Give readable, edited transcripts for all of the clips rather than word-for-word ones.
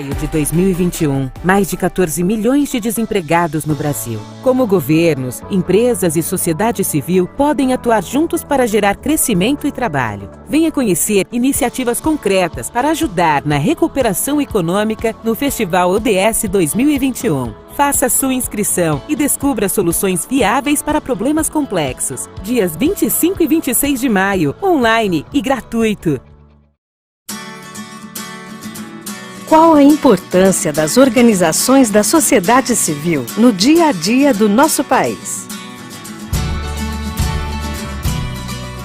maio de 2021, mais de 14 milhões de desempregados no Brasil. Como governos, empresas e sociedade civil podem atuar juntos para gerar crescimento e trabalho. Venha conhecer iniciativas concretas para ajudar na recuperação econômica no Festival ODS 2021. Faça sua inscrição e descubra soluções viáveis para problemas complexos. Dias 25 e 26 de maio, online e gratuito. Qual a importância das organizações da sociedade civil no dia a dia do nosso país?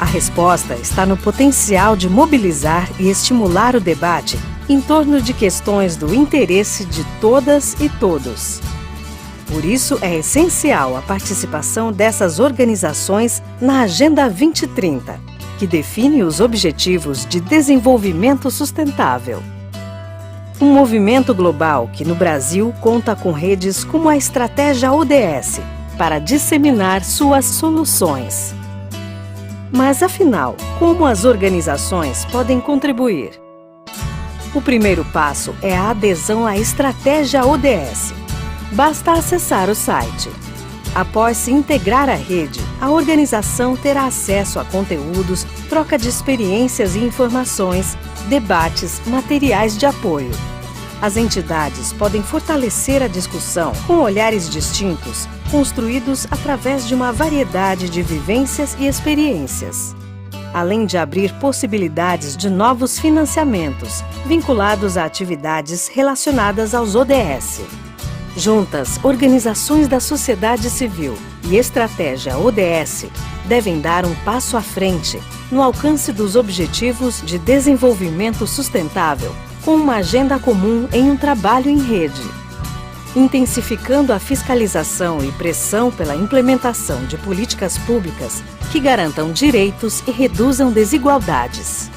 A resposta está no potencial de mobilizar e estimular o debate em torno de questões do interesse de todas e todos. Por isso, é essencial a participação dessas organizações na Agenda 2030, que define os Objetivos de Desenvolvimento Sustentável. Um movimento global que no Brasil conta com redes como a Estratégia ODS para disseminar suas soluções. Mas, afinal, como as organizações podem contribuir? O primeiro passo é a adesão à Estratégia ODS. Basta acessar o site. Após se integrar à rede, a organização terá acesso a conteúdos, troca de experiências e informações, debates, materiais de apoio. As entidades podem fortalecer a discussão com olhares distintos, construídos através de uma variedade de vivências e experiências, além de abrir possibilidades de novos financiamentos vinculados a atividades relacionadas aos ODS. Juntas, organizações da sociedade civil e Estratégia ODS devem dar um passo à frente no alcance dos Objetivos de Desenvolvimento Sustentável, com uma agenda comum em um trabalho em rede, intensificando a fiscalização e pressão pela implementação de políticas públicas que garantam direitos e reduzam desigualdades.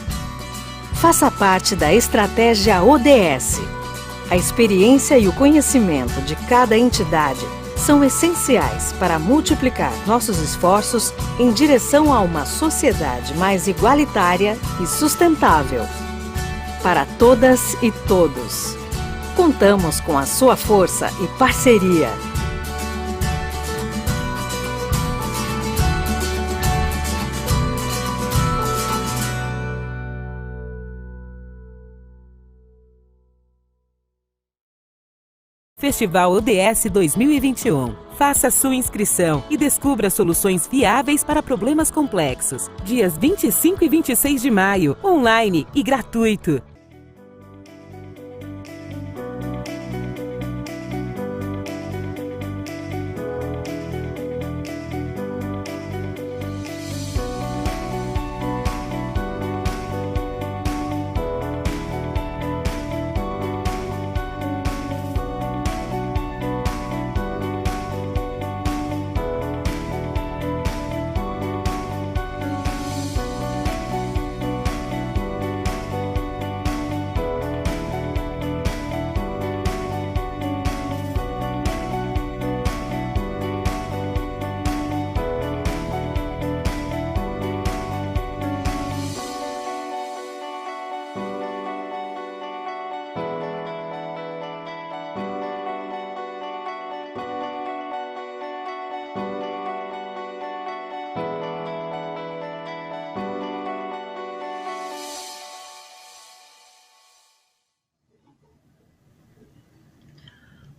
Faça parte da Estratégia ODS. A experiência e o conhecimento de cada entidade são essenciais para multiplicar nossos esforços em direção a uma sociedade mais igualitária e sustentável. Para todas e todos. Contamos com a sua força e parceria. Festival ODS 2021. Faça sua inscrição e descubra soluções viáveis para problemas complexos. Dias 25 e 26 de maio, online e gratuito.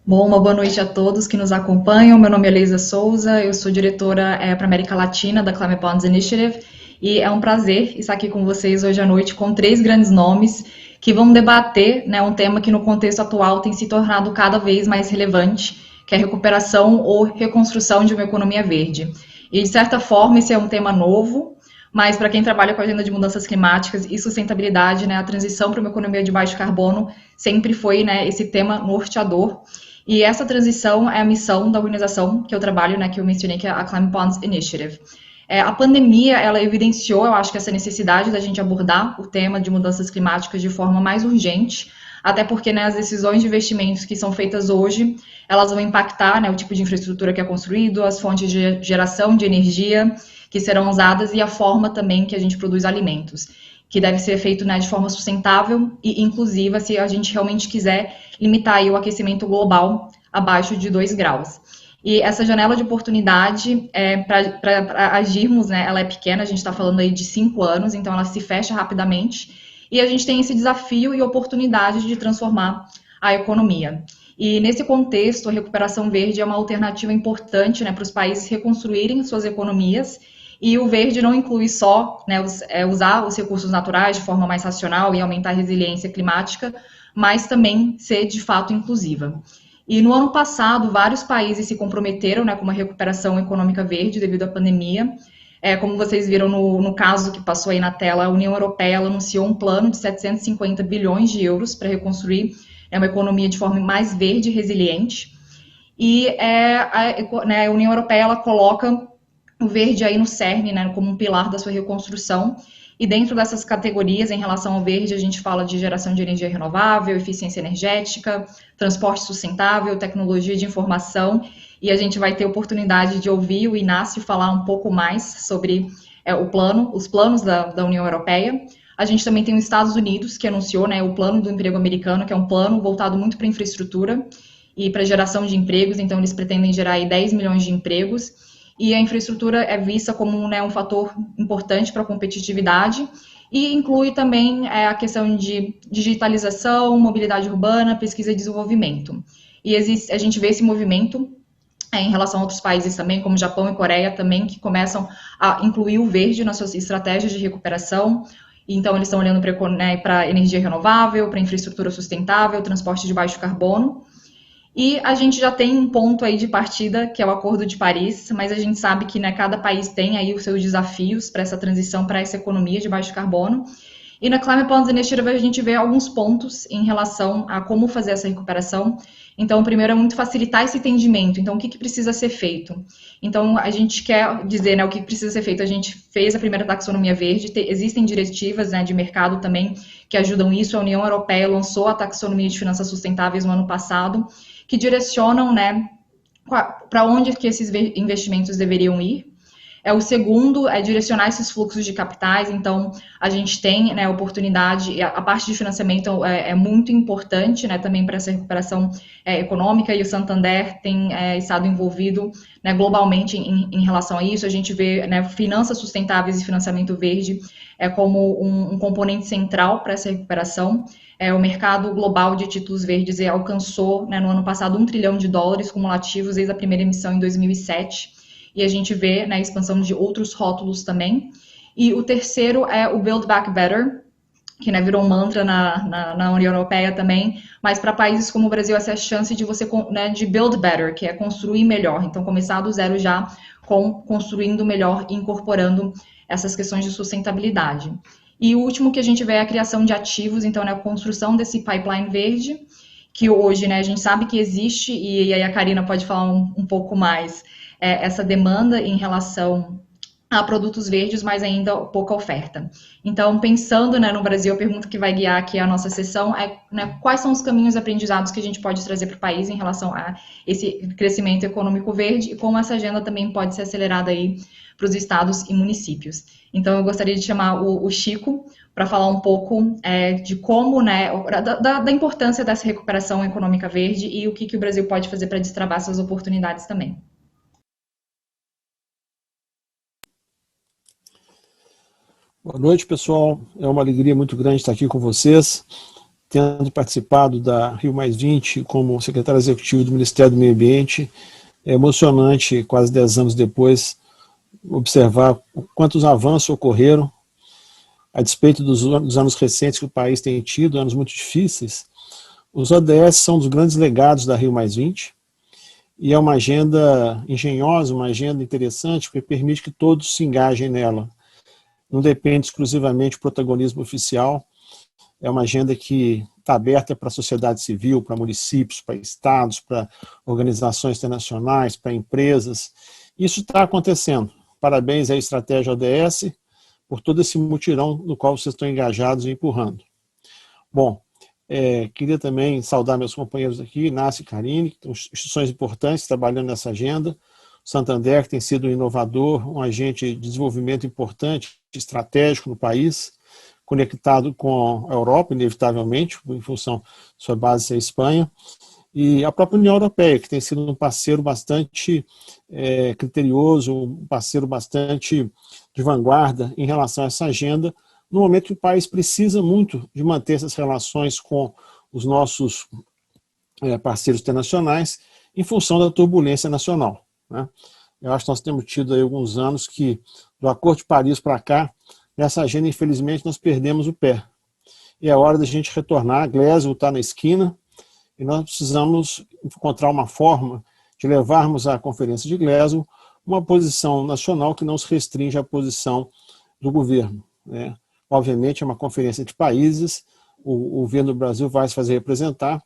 Bom, uma boa noite a todos que nos acompanham. Meu nome é Leisa Souza, eu sou diretora para a América Latina da Climate Bonds Initiative e é um prazer estar aqui com vocês hoje à noite com 3 grandes nomes que vão debater, né, um tema que no contexto atual tem se tornado cada vez mais relevante, que é a recuperação ou reconstrução de uma economia verde. E, de certa forma, esse é um tema novo, mas para quem trabalha com a agenda de mudanças climáticas e sustentabilidade, né, a transição para uma economia de baixo carbono sempre foi, né, esse tema norteador. E essa transição é a missão da organização que eu trabalho, né, que eu mencionei, que é a Climate Bonds Initiative. A pandemia, ela evidenciou, eu acho que essa necessidade da gente abordar o tema de mudanças climáticas de forma mais urgente, até porque, né, as decisões de investimentos que são feitas hoje, elas vão impactar, né, o tipo de infraestrutura que é construído, as fontes de geração de energia que serão usadas e a forma também que a gente produz alimentos. que deve ser feito, né, de forma sustentável e inclusiva se a gente realmente quiser limitar aí o aquecimento global abaixo de 2 graus. E essa janela de oportunidade, para agirmos, né, ela é pequena, a gente está falando aí de 5 anos, então ela se fecha rapidamente, e a gente tem esse desafio e oportunidade de transformar a economia. E nesse contexto, a recuperação verde é uma alternativa importante, né, para os países reconstruírem suas economias, e o verde não inclui só, né, usar os recursos naturais de forma mais racional e aumentar a resiliência climática, mas também ser de fato inclusiva. E no ano passado, vários países se comprometeram, né, com uma recuperação econômica verde devido à pandemia. Como vocês viram no caso que passou aí na tela, a União Europeia anunciou um plano de 750 bilhões de euros para reconstruir uma economia de forma mais verde e resiliente. E a União Europeia ela coloca o verde aí no cerne, né, como um pilar da sua reconstrução. E dentro dessas categorias, em relação ao verde, a gente fala de geração de energia renovável, eficiência energética, transporte sustentável, tecnologia de informação, e a gente vai ter oportunidade de ouvir o Inácio falar um pouco mais sobre os planos da União Europeia. A gente também tem os Estados Unidos, que anunciou, né, o plano do emprego americano, que é um plano voltado muito para infraestrutura e para geração de empregos, então eles pretendem gerar aí 10 milhões de empregos. E a infraestrutura é vista como, né, um fator importante para a competitividade e inclui também a questão de digitalização, mobilidade urbana, pesquisa e desenvolvimento. E a gente vê esse movimento em relação a outros países também, como Japão e Coreia também, que começam a incluir o verde nas suas estratégias de recuperação. Então, eles estão olhando para energia renovável, para infraestrutura sustentável, transporte de baixo carbono. E a gente já tem um ponto aí de partida, que é o Acordo de Paris, mas a gente sabe que, né, cada país tem aí os seus desafios para essa transição, para essa economia de baixo carbono. E na Climate Bonds Initiative a gente vê alguns pontos em relação a como fazer essa recuperação. Então, o primeiro é muito facilitar esse entendimento. Então, o que precisa ser feito? Então, a gente quer dizer, né, o que precisa ser feito. A gente fez a primeira taxonomia verde, existem diretivas, né, de mercado também que ajudam isso. A União Europeia lançou a taxonomia de finanças sustentáveis no ano passado, que direcionam, né, para onde que esses investimentos deveriam ir. O segundo é direcionar esses fluxos de capitais. Então, a gente tem, né, oportunidade, a parte de financiamento é muito importante, né, também para essa recuperação econômica, e o Santander tem estado envolvido, né, globalmente em relação a isso. A gente vê, né, finanças sustentáveis e financiamento verde como um componente central para essa recuperação. O mercado global de títulos verdes alcançou, né, no ano passado, $1 trilhão cumulativos desde a primeira emissão em 2007. E a gente vê, né, a expansão de outros rótulos também. E o terceiro é o Build Back Better, que, né, virou um mantra na União Europeia também, mas para países como o Brasil, essa é a chance de você, né, de build better, que é construir melhor. Então, começar do zero já com construindo melhor e incorporando essas questões de sustentabilidade. E o último que a gente vê é a criação de ativos, então, né, a construção desse pipeline verde, que hoje, né, a gente sabe que existe, e aí a Karina pode falar um pouco mais, essa demanda em relação a produtos verdes, mas ainda pouca oferta. Então, pensando, né, no Brasil, a pergunta que vai guiar aqui a nossa sessão é, né, quais são os caminhos aprendizados que a gente pode trazer para o país em relação a esse crescimento econômico verde e como essa agenda também pode ser acelerada aí para os estados e municípios. Então, eu gostaria de chamar o Chico para falar um pouco de como, né, da importância dessa recuperação econômica verde e o que o Brasil pode fazer para destravar essas oportunidades também. Boa noite, pessoal. É uma alegria muito grande estar aqui com vocês, tendo participado da Rio+20 como secretário executivo do Ministério do Meio Ambiente. É emocionante, quase 10 anos depois, observar quantos avanços ocorreram, a despeito dos anos recentes que o país tem tido, anos muito difíceis. Os ODS são dos grandes legados da Rio+20, e é uma agenda engenhosa, uma agenda interessante, porque permite que todos se engajem nela. Não depende exclusivamente do protagonismo oficial, é uma agenda que está aberta para a sociedade civil, para municípios, para estados, para organizações internacionais, para empresas. Isso está acontecendo. Parabéns à estratégia ODS por todo esse mutirão no qual vocês estão engajados e empurrando. Bom, queria também saudar meus companheiros aqui, Inácio e Karine, que são instituições importantes trabalhando nessa agenda. Santander, que tem sido um inovador, um agente de desenvolvimento importante, estratégico no país, conectado com a Europa, inevitavelmente, em função de sua base ser a Espanha, e a própria União Europeia, que tem sido um parceiro bastante criterioso, um parceiro bastante de vanguarda em relação a essa agenda, no momento que o país precisa muito de manter essas relações com os nossos parceiros internacionais, em função da turbulência nacional, né? Eu acho que nós temos tido aí alguns anos que, do Acordo de Paris para cá, nessa agenda, infelizmente, nós perdemos o pé. E é hora da gente retornar. Glasgow está na esquina, e nós precisamos encontrar uma forma de levarmos à Conferência de Glasgow uma posição nacional que não se restringe à posição do governo, né? Obviamente, é uma conferência de países, o governo do Brasil vai se fazer representar,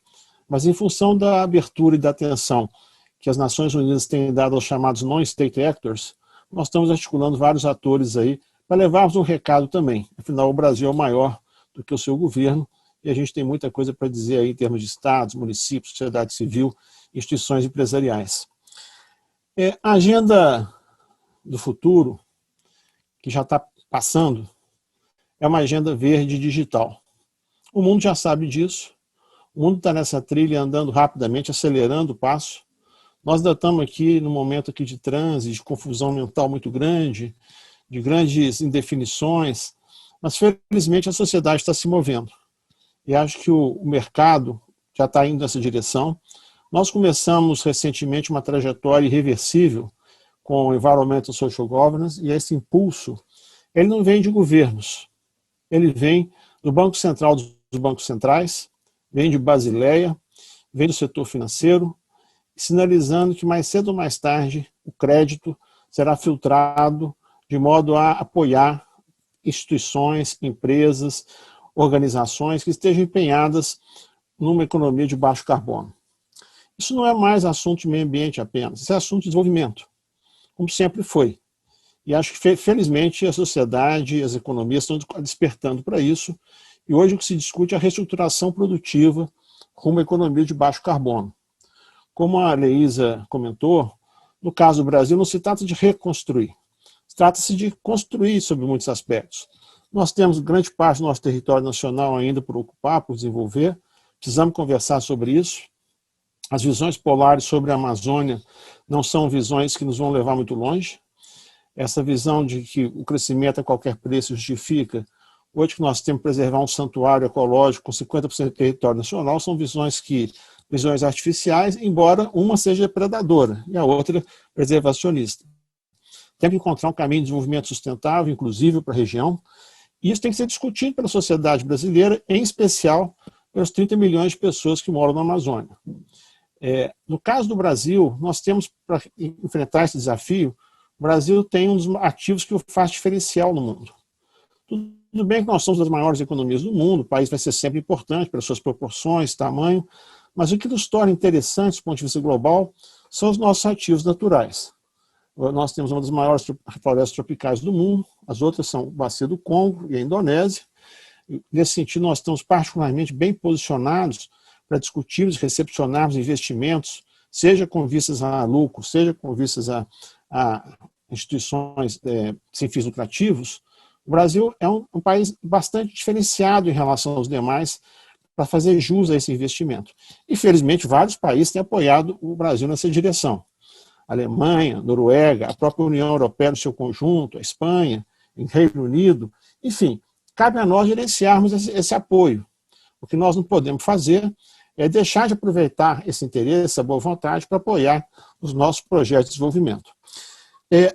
mas em função da abertura e da atenção que as Nações Unidas têm dado aos chamados non-state actors, nós estamos articulando vários atores aí para levarmos um recado também. Afinal, o Brasil é maior do que o seu governo e a gente tem muita coisa para dizer aí em termos de estados, municípios, sociedade civil, instituições empresariais. A agenda do futuro, que já está passando, é uma agenda verde digital. O mundo já sabe disso, o mundo está nessa trilha andando rapidamente, acelerando o passo. Nós ainda estamos aqui num momento aqui de transe, de confusão mental muito grande, de grandes indefinições, mas felizmente a sociedade está se movendo. E acho que o mercado já está indo nessa direção. Nós começamos recentemente uma trajetória irreversível com o Environmental Social Governance, e esse impulso, ele não vem de governos, ele vem do Banco Central dos bancos centrais, vem de Basileia, vem do setor financeiro, sinalizando que mais cedo ou mais tarde o crédito será filtrado de modo a apoiar instituições, empresas, organizações que estejam empenhadas numa economia de baixo carbono. Isso não é mais assunto de meio ambiente apenas, isso é assunto de desenvolvimento, como sempre foi. E acho que, felizmente, a sociedade e as economias estão despertando para isso, e hoje o que se discute é a reestruturação produtiva rumo à economia de baixo carbono. Como a Leísa comentou, no caso do Brasil não se trata de reconstruir, trata-se de construir sobre muitos aspectos. Nós temos grande parte do nosso território nacional ainda por ocupar, por desenvolver, precisamos conversar sobre isso. As visões polares sobre a Amazônia não são visões que nos vão levar muito longe. Essa visão de que o crescimento a qualquer preço justifica, hoje que nós temos que preservar um santuário ecológico com 50% do território nacional, são visões artificiais, embora uma seja predadora e a outra preservacionista. Temos que encontrar um caminho de desenvolvimento sustentável, inclusive para a região, e isso tem que ser discutido pela sociedade brasileira, em especial pelos 30 milhões de pessoas que moram na Amazônia. No caso do Brasil, nós temos, para enfrentar esse desafio, o Brasil tem um dos ativos que o faz diferencial no mundo. Tudo bem que nós somos das maiores economias do mundo, o país vai ser sempre importante pelas suas proporções, tamanho, mas o que nos torna interessantes do ponto de vista global são os nossos ativos naturais. Nós temos uma das maiores florestas tropicais do mundo, as outras são a Bacia do Congo e a Indonésia. Nesse sentido, nós estamos particularmente bem posicionados para discutirmos e recepcionarmos investimentos, seja com vistas a lucro, seja com vistas a instituições sem fins lucrativos. O Brasil é um país bastante diferenciado em relação aos demais para fazer jus a esse investimento. E, felizmente, vários países têm apoiado o Brasil nessa direção. A Alemanha, a Noruega, a própria União Europeia no seu conjunto, a Espanha, o Reino Unido, enfim, cabe a nós gerenciarmos esse apoio. O que nós não podemos fazer é deixar de aproveitar esse interesse, essa boa vontade para apoiar os nossos projetos de desenvolvimento.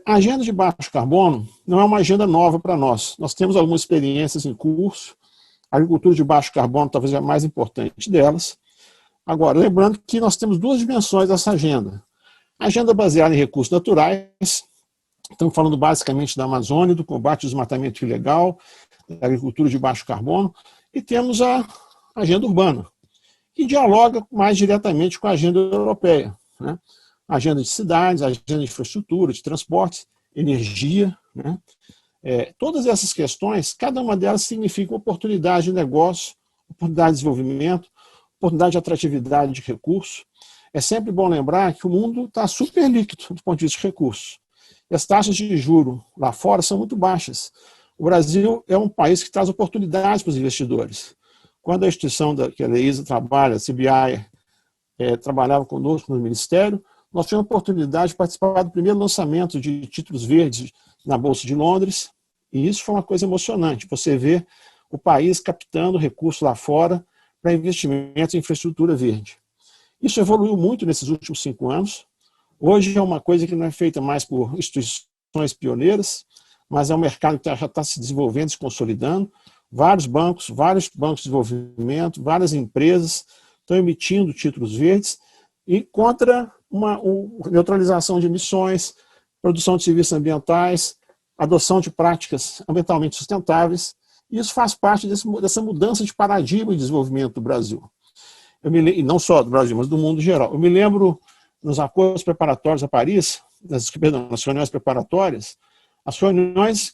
A agenda de baixo carbono não é uma agenda nova para nós. Nós temos algumas experiências em curso. A agricultura de baixo carbono talvez seja a mais importante delas. Agora, lembrando que nós temos duas dimensões dessa agenda. A agenda baseada em recursos naturais, estamos falando basicamente da Amazônia, do combate ao desmatamento ilegal, da agricultura de baixo carbono, e temos a agenda urbana, que dialoga mais diretamente com a agenda europeia, né? A agenda de cidades, a agenda de infraestrutura, de transporte, energia, né? Todas essas questões, cada uma delas significa oportunidade de negócio, oportunidade de desenvolvimento, oportunidade de atratividade de recursos. É sempre bom lembrar que o mundo está super líquido do ponto de vista de recursos. E as taxas de juros lá fora são muito baixas, O Brasil é um país que traz oportunidades para os investidores. Quando a instituição que a Leísa trabalha, a CBI, trabalhava conosco no Ministério, nós tivemos a oportunidade de participar do primeiro lançamento de títulos verdes na Bolsa de Londres, e isso foi uma coisa emocionante, você vê o país captando recursos lá fora para investimentos em infraestrutura verde. Isso evoluiu muito nesses últimos 5 anos. Hoje é uma coisa que não é feita mais por instituições pioneiras, mas é um mercado que já está se desenvolvendo, se consolidando. Vários bancos de desenvolvimento, várias empresas estão emitindo títulos verdes e contra uma neutralização de emissões, produção de serviços ambientais, adoção de práticas ambientalmente sustentáveis. Isso faz parte dessa mudança de paradigma de desenvolvimento do Brasil. E não só do Brasil, mas do mundo em geral. Eu me lembro nos acordos preparatórios a Paris, nas reuniões preparatórias,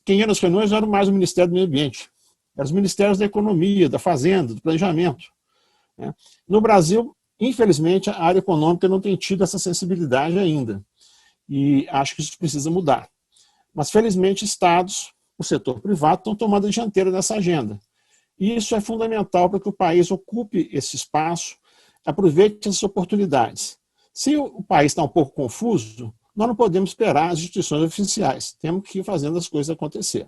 quem ia nas reuniões não era mais o Ministério do Meio Ambiente, eram os Ministérios da Economia, da Fazenda, do Planejamento. No Brasil, infelizmente, a área econômica não tem tido essa sensibilidade ainda, e acho que isso precisa mudar. Mas, felizmente, estados, o setor privado, estão tomando a dianteira nessa agenda. E isso é fundamental para que o país ocupe esse espaço, aproveite essas oportunidades. Se o país está um pouco confuso, nós não podemos esperar as instituições oficiais, temos que ir fazendo as coisas acontecer.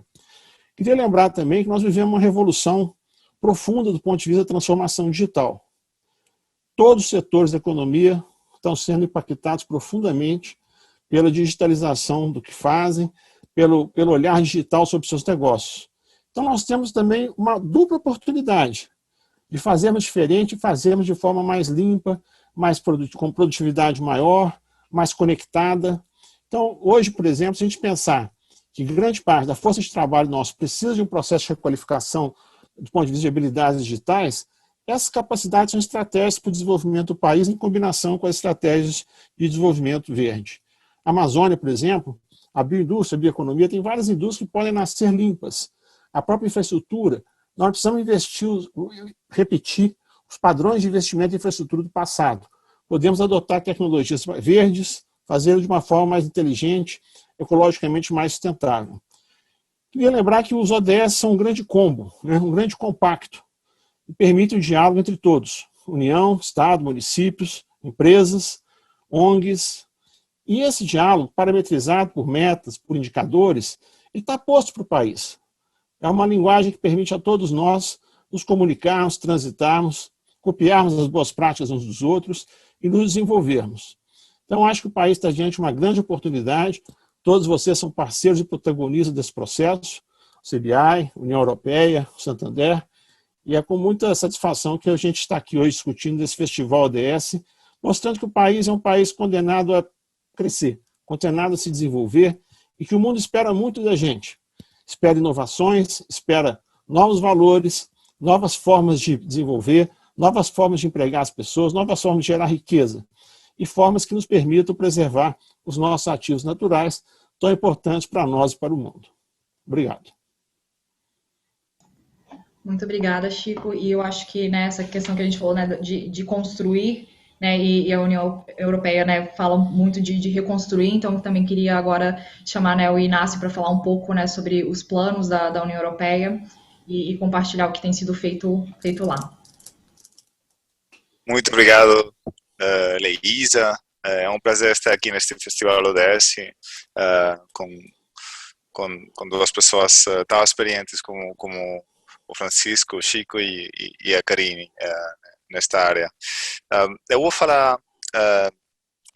Queria lembrar também que nós vivemos uma revolução profunda do ponto de vista da transformação digital. Todos os setores da economia estão sendo impactados profundamente pela digitalização do que fazem, pelo olhar digital sobre seus negócios. Então nós temos também uma dupla oportunidade de fazermos diferente, fazermos de forma mais limpa, com produtividade maior, mais conectada. Então hoje, por exemplo, se a gente pensar que grande parte da força de trabalho nosso precisa de um processo de requalificação do ponto de vista de habilidades digitais, essas capacidades são estratégias para o desenvolvimento do país em combinação com as estratégias de desenvolvimento verde. A Amazônia, por exemplo, a bioindústria, a bioeconomia, tem várias indústrias que podem nascer limpas. A própria infraestrutura, nós precisamos repetir os padrões de investimento em infraestrutura do passado. Podemos adotar tecnologias verdes, fazê-lo de uma forma mais inteligente, ecologicamente mais sustentável. Queria lembrar que os ODS são um grande combo, um grande compacto, que permite o diálogo entre todos, União, Estado, municípios, empresas, ONGs, e esse diálogo, parametrizado por metas, por indicadores, ele está posto para o país. É uma linguagem que permite a todos nós nos comunicarmos, transitarmos, copiarmos as boas práticas uns dos outros e nos desenvolvermos. Então, acho que o país está diante de uma grande oportunidade. Todos vocês são parceiros e protagonistas desse processo, o CBI, União Europeia, o Santander, e é com muita satisfação que a gente está aqui hoje discutindo desse Festival ODS, mostrando que o país é um país condenado a crescer, condenado a se desenvolver, e que o mundo espera muito da gente. Espera inovações, espera novos valores, novas formas de desenvolver, novas formas de empregar as pessoas, novas formas de gerar riqueza, e formas que nos permitam preservar os nossos ativos naturais, tão importantes para nós e para o mundo. Obrigado. Muito obrigada, Chico. E eu acho que essa questão que a gente falou de construir, e a União Europeia fala muito de reconstruir, então eu também queria agora chamar o Inácio para falar um pouco sobre os planos da União Europeia e compartilhar o que tem sido feito lá. Muito obrigado, Leísa. É um prazer estar aqui neste Festival ODS com duas pessoas tão experientes como o Francisco, o Chico e a Karine nesta área. Eu vou falar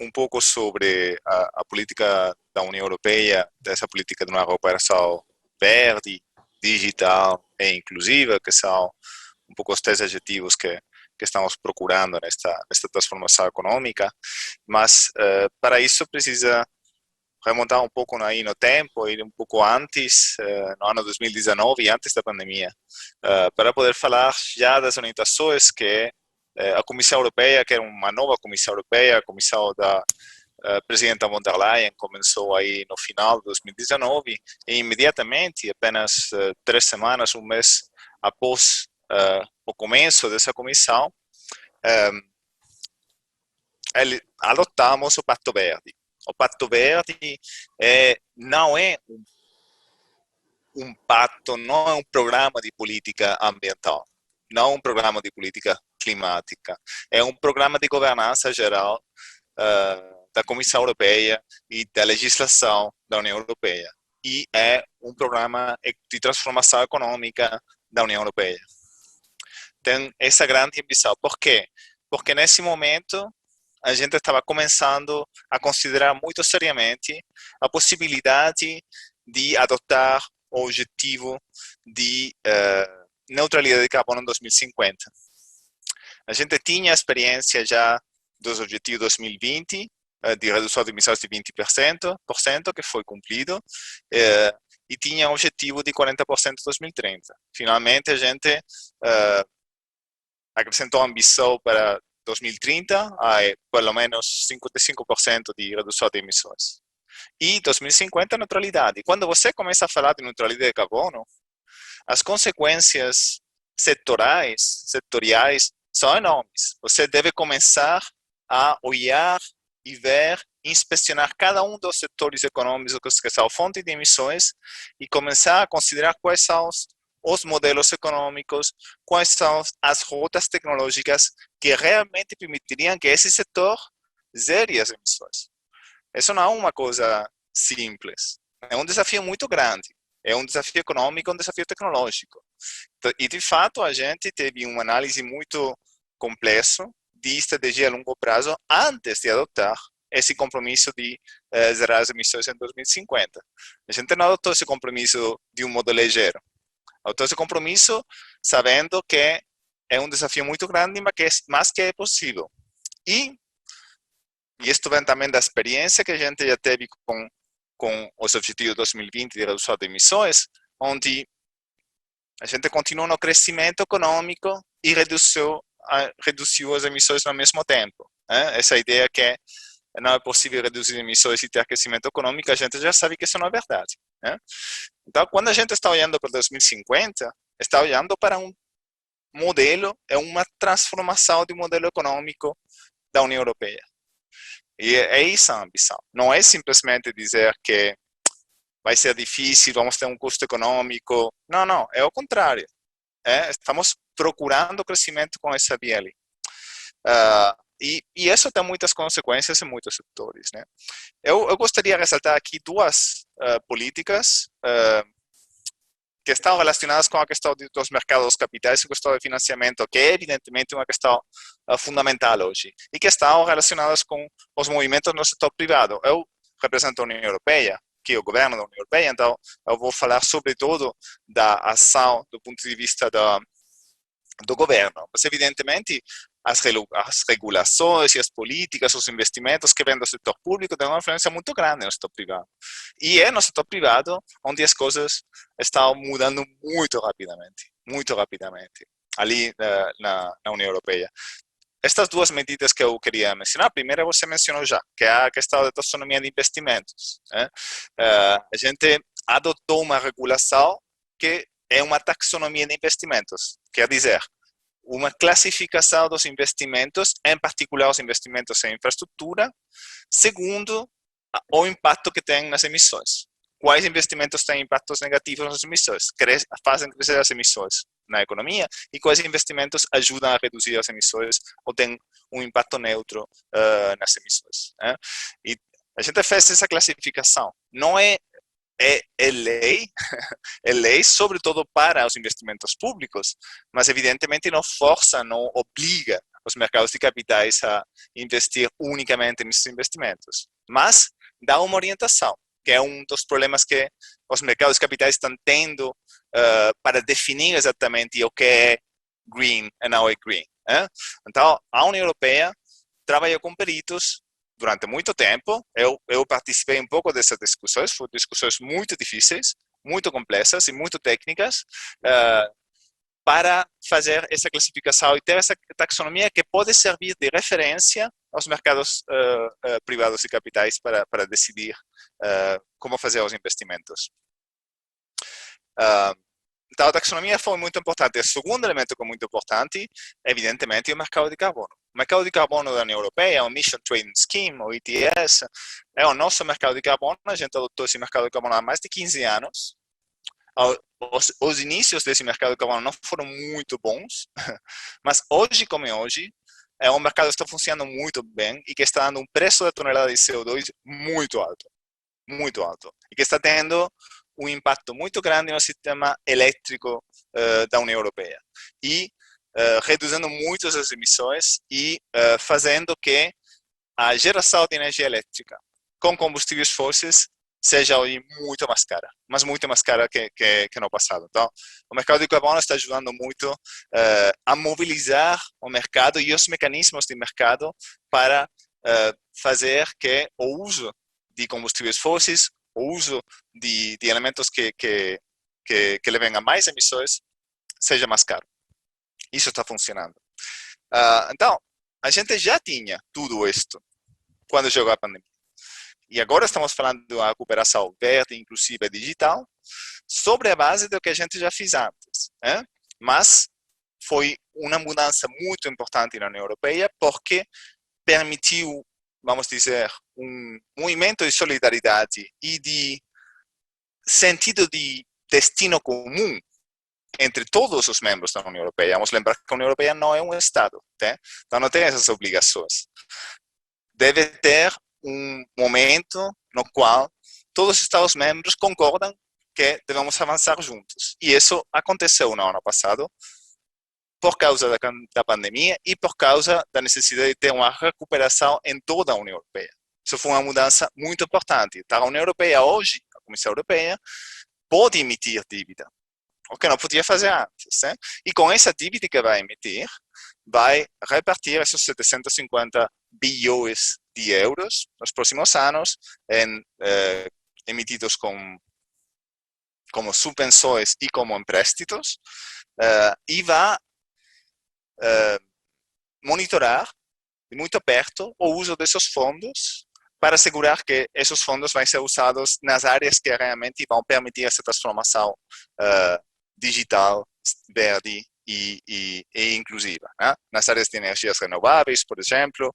um pouco sobre a política da União Europeia, dessa política de uma recuperação verde, digital e inclusiva, que são um pouco os três adjetivos que estamos procurando nesta transformação econômica, mas para isso precisa remontar um pouco aí no tempo, ir um pouco antes, no ano 2019, antes da pandemia, para poder falar já das orientações que a Comissão Europeia, que era uma nova Comissão Europeia, a comissão da presidenta von der Leyen, começou aí no final de 2019 e imediatamente, apenas 3 semanas, um mês após o começo dessa comissão, adotamos o Pacto Verde. O Pacto Verde não é um pacto, não é um programa de política ambiental, não um programa de política climática. É um programa de governança geral da Comissão Europeia e da legislação da União Europeia. E é um programa de transformação econômica da União Europeia. Tem essa grande ambição. Por quê? Porque nesse momento a gente estava começando a considerar muito seriamente a possibilidade de adotar o objetivo de neutralidade de carbono em 2050. A gente tinha experiência já dos objetivos 2020, de redução de emissões de 20%, que foi cumprido, e tinha um objetivo de 40% em 2030. Finalmente, a gente acrescentou ambição para 2030, a pelo menos 55% de redução de emissões. E 2050, neutralidade. Quando você começa a falar de neutralidade de carbono, as consequências setoriais são enormes. Você deve começar a olhar e ver, inspecionar cada um dos setores econômicos que são fonte de emissões e começar a considerar quais são os modelos econômicos, quais são as rotas tecnológicas que realmente permitiriam que esse setor zere as emissões. Isso não é uma coisa simples. É um desafio muito grande. É um desafio econômico, um desafio tecnológico. E, de fato, a gente teve uma análise muito complexa de estratégia a longo prazo antes de adotar esse compromisso de zerar as emissões em 2050. A gente não adotou esse compromisso de um modo ligeiro. Adotou esse compromisso sabendo que é um desafio muito grande, mas que é possível. E isso vem também da experiência que a gente já teve com os objetivos 2020 de redução de emissões, onde a gente continuou no crescimento econômico e reduziu as emissões ao mesmo tempo. Essa ideia que não é possível reduzir emissões e ter crescimento econômico, a gente já sabe que isso não é verdade. Então, quando a gente está olhando para 2050, está olhando para um modelo, é uma transformação do modelo econômico da União Europeia. E é essa a ambição. Não é simplesmente dizer que vai ser difícil, vamos ter um custo econômico. Não, não, é o contrário. Estamos procurando crescimento com essa via ali. E isso tem muitas consequências em muitos setores. Né? Eu gostaria de ressaltar aqui duas políticas que estão relacionadas com a questão dos mercados capitais e a questão do financiamento, que é evidentemente uma questão fundamental hoje, e que estão relacionadas com os movimentos no setor privado. Eu represento a União Europeia, que é o governo da União Europeia, então eu vou falar sobretudo da ação do ponto de vista do governo. Mas, evidentemente, as regulações e as políticas, os investimentos que vêm do setor público têm uma influência muito grande no setor privado. E é no setor privado onde as coisas estão mudando muito rapidamente, ali na União Europeia. Estas duas medidas que eu queria mencionar, a primeira você mencionou já, que é a questão da taxonomia de investimentos. A gente adotou uma regulação que é uma taxonomia de investimentos, quer dizer, uma classificação dos investimentos, em particular os investimentos em infraestrutura, segundo o impacto que tem nas emissões. Quais investimentos têm impactos negativos nas emissões, fazem crescer as emissões na economia, e quais investimentos ajudam a reduzir as emissões ou têm um impacto neutro nas emissões. E a gente fez essa classificação. Não é lei, é lei sobretudo para os investimentos públicos, mas evidentemente não força, não obriga os mercados de capitais a investir unicamente nesses investimentos, mas dá uma orientação, que é um dos problemas que os mercados de capitais estão tendo para definir exatamente o que é green e não é green. Então, a União Europeia trabalhou com peritos durante muito tempo. Eu participei um pouco dessas discussões, foram discussões muito difíceis, muito complexas e muito técnicas, para fazer essa classificação e ter essa taxonomia que pode servir de referência aos mercados privados de capitais para decidir como fazer os investimentos. Então, a taxonomia foi muito importante. O segundo elemento que é muito importante, evidentemente, é o mercado de carbono. O mercado de carbono da União Europeia, o Emission Trading Scheme, o ETS, é o nosso mercado de carbono. A gente adotou esse mercado de carbono há mais de 15 anos. os inícios desse mercado de carbono não foram muito bons, mas hoje como hoje, é um mercado que está funcionando muito bem e que está dando um preço da tonelada de CO2 muito alto, e que está tendo um impacto muito grande no sistema elétrico da União Europeia e reduzindo muito as emissões e fazendo que a geração de energia elétrica com combustíveis fósseis seja hoje muito mais cara, mas muito mais cara que no passado. Então, o mercado de carbono está ajudando muito a mobilizar o mercado e os mecanismos de mercado para fazer que o uso de combustíveis fósseis, o uso de elementos que levem a mais emissões, seja mais caro. Isso está funcionando. Então, a gente já tinha tudo isto quando chegou a pandemia. E agora estamos falando de uma recuperação verde, inclusive digital, sobre a base do que a gente já fez antes. Mas foi uma mudança muito importante na União Europeia porque permitiu, vamos dizer, um movimento de solidariedade e de sentido de destino comum entre todos os membros da União Europeia. Vamos lembrar que a União Europeia não é um Estado, então não tem essas obrigações. Deve ter um momento no qual todos os Estados-membros concordam que devemos avançar juntos. E isso aconteceu no ano passado por causa da pandemia e por causa da necessidade de ter uma recuperação em toda a União Europeia. Isso foi uma mudança muito importante. Então, a União Europeia hoje, a Comissão Europeia, pode emitir dívida, o que não podia fazer antes. E com essa dívida que vai emitir, vai repartir esses 750 bilhões de euros nos próximos anos, emitidos como subvenções e como empréstimos, e vai monitorar de muito perto o uso desses fundos para assegurar que esses fundos vão ser usados nas áreas que realmente vão permitir essa transformação digital, verde e inclusiva. Nas áreas de energias renováveis, por exemplo,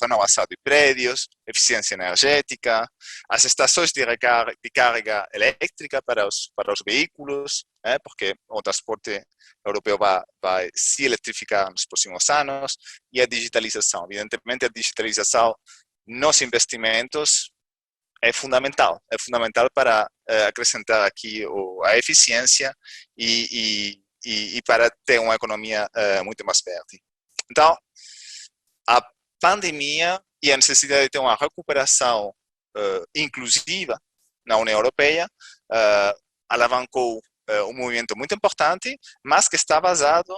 renovação de prédios, eficiência energética, as estações de carga elétrica para os veículos, porque o transporte europeu vai se eletrificar nos próximos anos, e a digitalização. Evidentemente, a digitalização nos investimentos é fundamental para acrescentar aqui a eficiência e para ter uma economia muito mais verde. Então, a pandemia e a necessidade de ter uma recuperação inclusiva na União Europeia alavancou um movimento muito importante, mas que está basado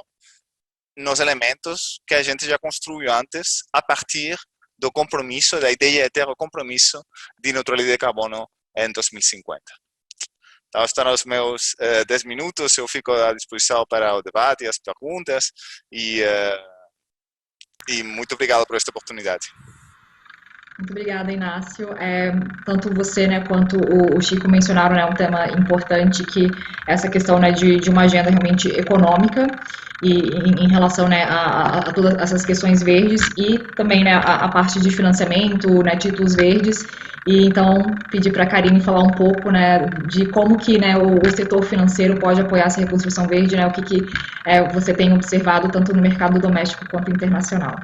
nos elementos que a gente já construiu antes, a partir do compromisso, da ideia de ter o compromisso de neutralidade de carbono em 2050. Então, estão os meus 10 minutos, eu fico à disposição para o debate e as perguntas, e muito obrigado por esta oportunidade. Muito obrigada, Inácio. Tanto você, quanto o Chico mencionaram, um tema importante, que essa questão, de uma agenda realmente econômica e em relação, a todas essas questões verdes, e também, a parte de financiamento, títulos verdes. E então pedir para a Karine falar um pouco, de como que, o setor financeiro pode apoiar essa reconstrução verde, o que você tem observado tanto no mercado doméstico quanto internacional.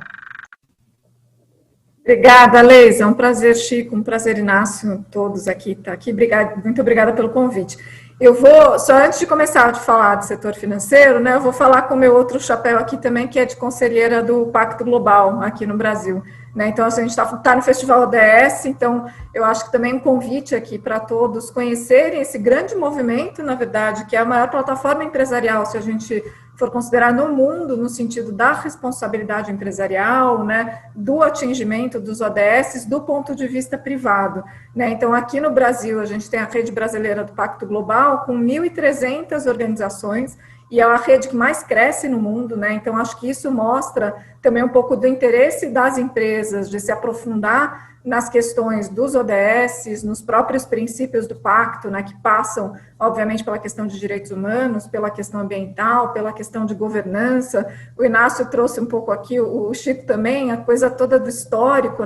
Obrigada, Leisa. É um prazer, Chico, um prazer, Inácio, todos aqui, tá aqui. Muito obrigada pelo convite. Eu vou, só antes de começar a falar do setor financeiro, eu vou falar com o meu outro chapéu aqui também, que é de conselheira do Pacto Global aqui no Brasil. Então, assim, a gente está no Festival ODS, então eu acho que também um convite aqui para todos conhecerem esse grande movimento, na verdade, que é a maior plataforma empresarial, se a gente for considerar no mundo, no sentido da responsabilidade empresarial, do atingimento dos ODS do ponto de vista privado. Então, aqui no Brasil, a gente tem a Rede Brasileira do Pacto Global, com 1.300 organizações, e é a rede que mais cresce no mundo, Então, acho que isso mostra também um pouco do interesse das empresas de se aprofundar nas questões dos ODS, nos próprios princípios do pacto, que passam, obviamente, pela questão de direitos humanos, pela questão ambiental, pela questão de governança. O Inácio trouxe um pouco aqui, o Chico também, a coisa toda do histórico,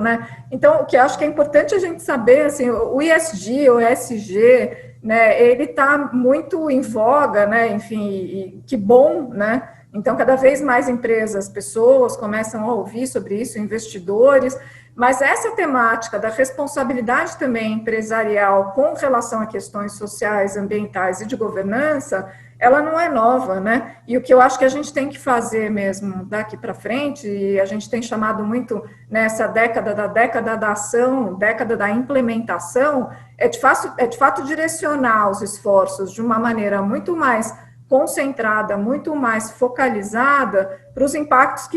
Então, o que acho que é importante a gente saber, assim, o ESG, o ESG, né, ele está muito em voga, né, enfim, e que bom, né? Então, cada vez mais empresas, pessoas começam a ouvir sobre isso, investidores, mas essa temática da responsabilidade também empresarial com relação a questões sociais, ambientais e de governança, ela não é nova, né? E o que eu acho que a gente tem que fazer mesmo daqui para frente, e a gente tem chamado muito nessa década da ação, década da implementação, é de fato direcionar os esforços de uma maneira muito mais concentrada, muito mais focalizada para os impactos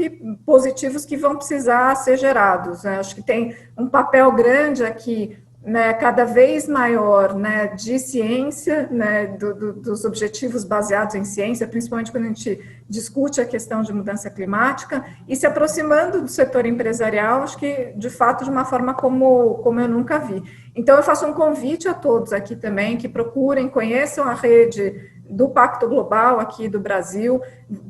positivos que vão precisar ser gerados, né? Acho que tem um papel grande aqui, né, cada vez maior, né, de ciência, né, dos objetivos baseados em ciência, principalmente quando a gente discute a questão de mudança climática, e se aproximando do setor empresarial, acho que, de fato, de uma forma como eu nunca vi. Então, eu faço um convite a todos aqui também, que procurem, conheçam a rede do Pacto Global aqui do Brasil,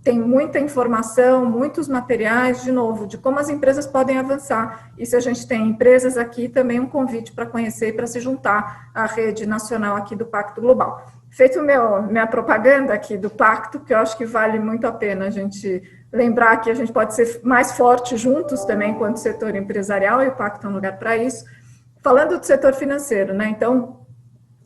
tem muita informação, muitos materiais, de novo, de como as empresas podem avançar, e se a gente tem empresas aqui, também um convite para conhecer e para se juntar à rede nacional aqui do Pacto Global. Feito minha propaganda aqui do Pacto, que eu acho que vale muito a pena a gente lembrar que a gente pode ser mais forte juntos também, enquanto setor empresarial, e o Pacto é um lugar para isso. Falando do setor financeiro, né, então,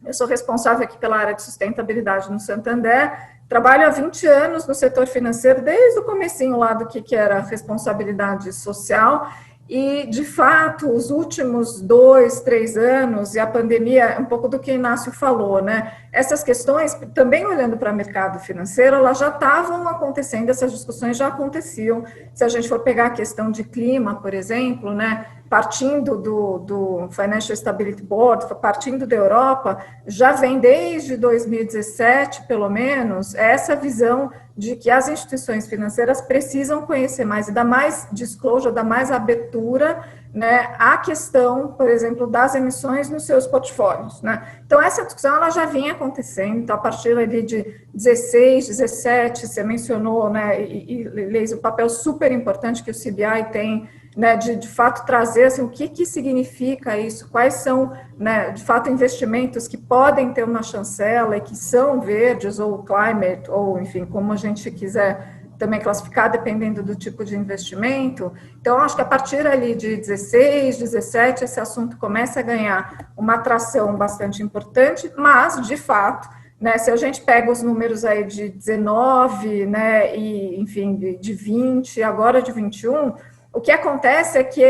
eu sou responsável aqui pela área de sustentabilidade no Santander, trabalho há 20 anos no setor financeiro, desde o comecinho lá do que era responsabilidade social, e, de fato, os últimos 2, 3 anos, e a pandemia, um pouco do que o Inácio falou, né? Essas questões, também olhando para o mercado financeiro, elas já estavam acontecendo, essas discussões já aconteciam. Se a gente for pegar a questão de clima, por exemplo, né? Partindo do Financial Stability Board, partindo da Europa, já vem desde 2017, pelo menos, essa visão de que as instituições financeiras precisam conhecer mais e dar mais disclosure, dar mais abertura, né, à questão, por exemplo, das emissões nos seus portfólios, né? Então, essa discussão ela já vinha acontecendo, então, a partir ali de 16, 17, você mencionou, né, e o papel super importante que o CBI tem, né, de fato trazer assim, o que significa isso, quais são, né, de fato, investimentos que podem ter uma chancela e que são verdes ou climate, ou enfim, como a gente quiser também classificar, dependendo do tipo de investimento. Então, acho que a partir ali de 16, 17, esse assunto começa a ganhar uma atração bastante importante, mas, de fato, né, se a gente pega os números aí de 19, né, e, enfim, de 20, agora de 21, o que acontece é que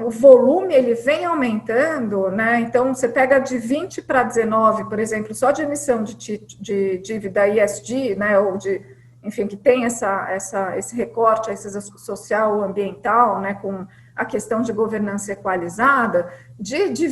o volume ele vem aumentando, né? Então, você pega de 20 para 19, por exemplo, só de emissão de dívida ESG, né, ou enfim, que tem esse recorte social, ambiental, né, com a questão de governança equalizada, de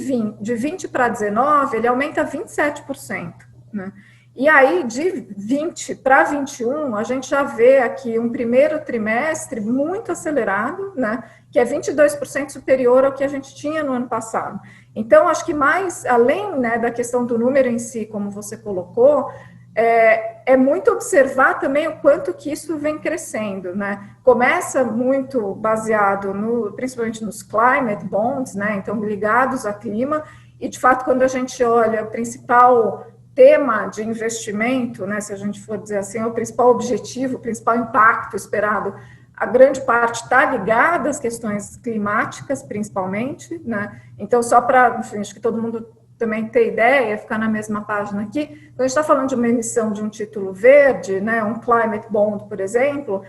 20 para 19, ele aumenta 27%, né? E aí, de 20 para 21, a gente já vê aqui um primeiro trimestre muito acelerado, né, que é 22% superior ao que a gente tinha no ano passado. Então, acho que mais, além, né, da questão do número em si, como você colocou, é muito observar também o quanto que isso vem crescendo, né? Começa muito baseado, principalmente nos climate bonds, né, então ligados a clima, e, de fato, quando a gente olha o principal tema de investimento, né, se a gente for dizer assim, é o principal objetivo, o principal impacto esperado, a grande parte está ligada às questões climáticas, principalmente, né? Então, só para, acho que todo mundo também ter ideia, ficar na mesma página aqui, quando a gente está falando de uma emissão de um título verde, né, um climate bond, por exemplo,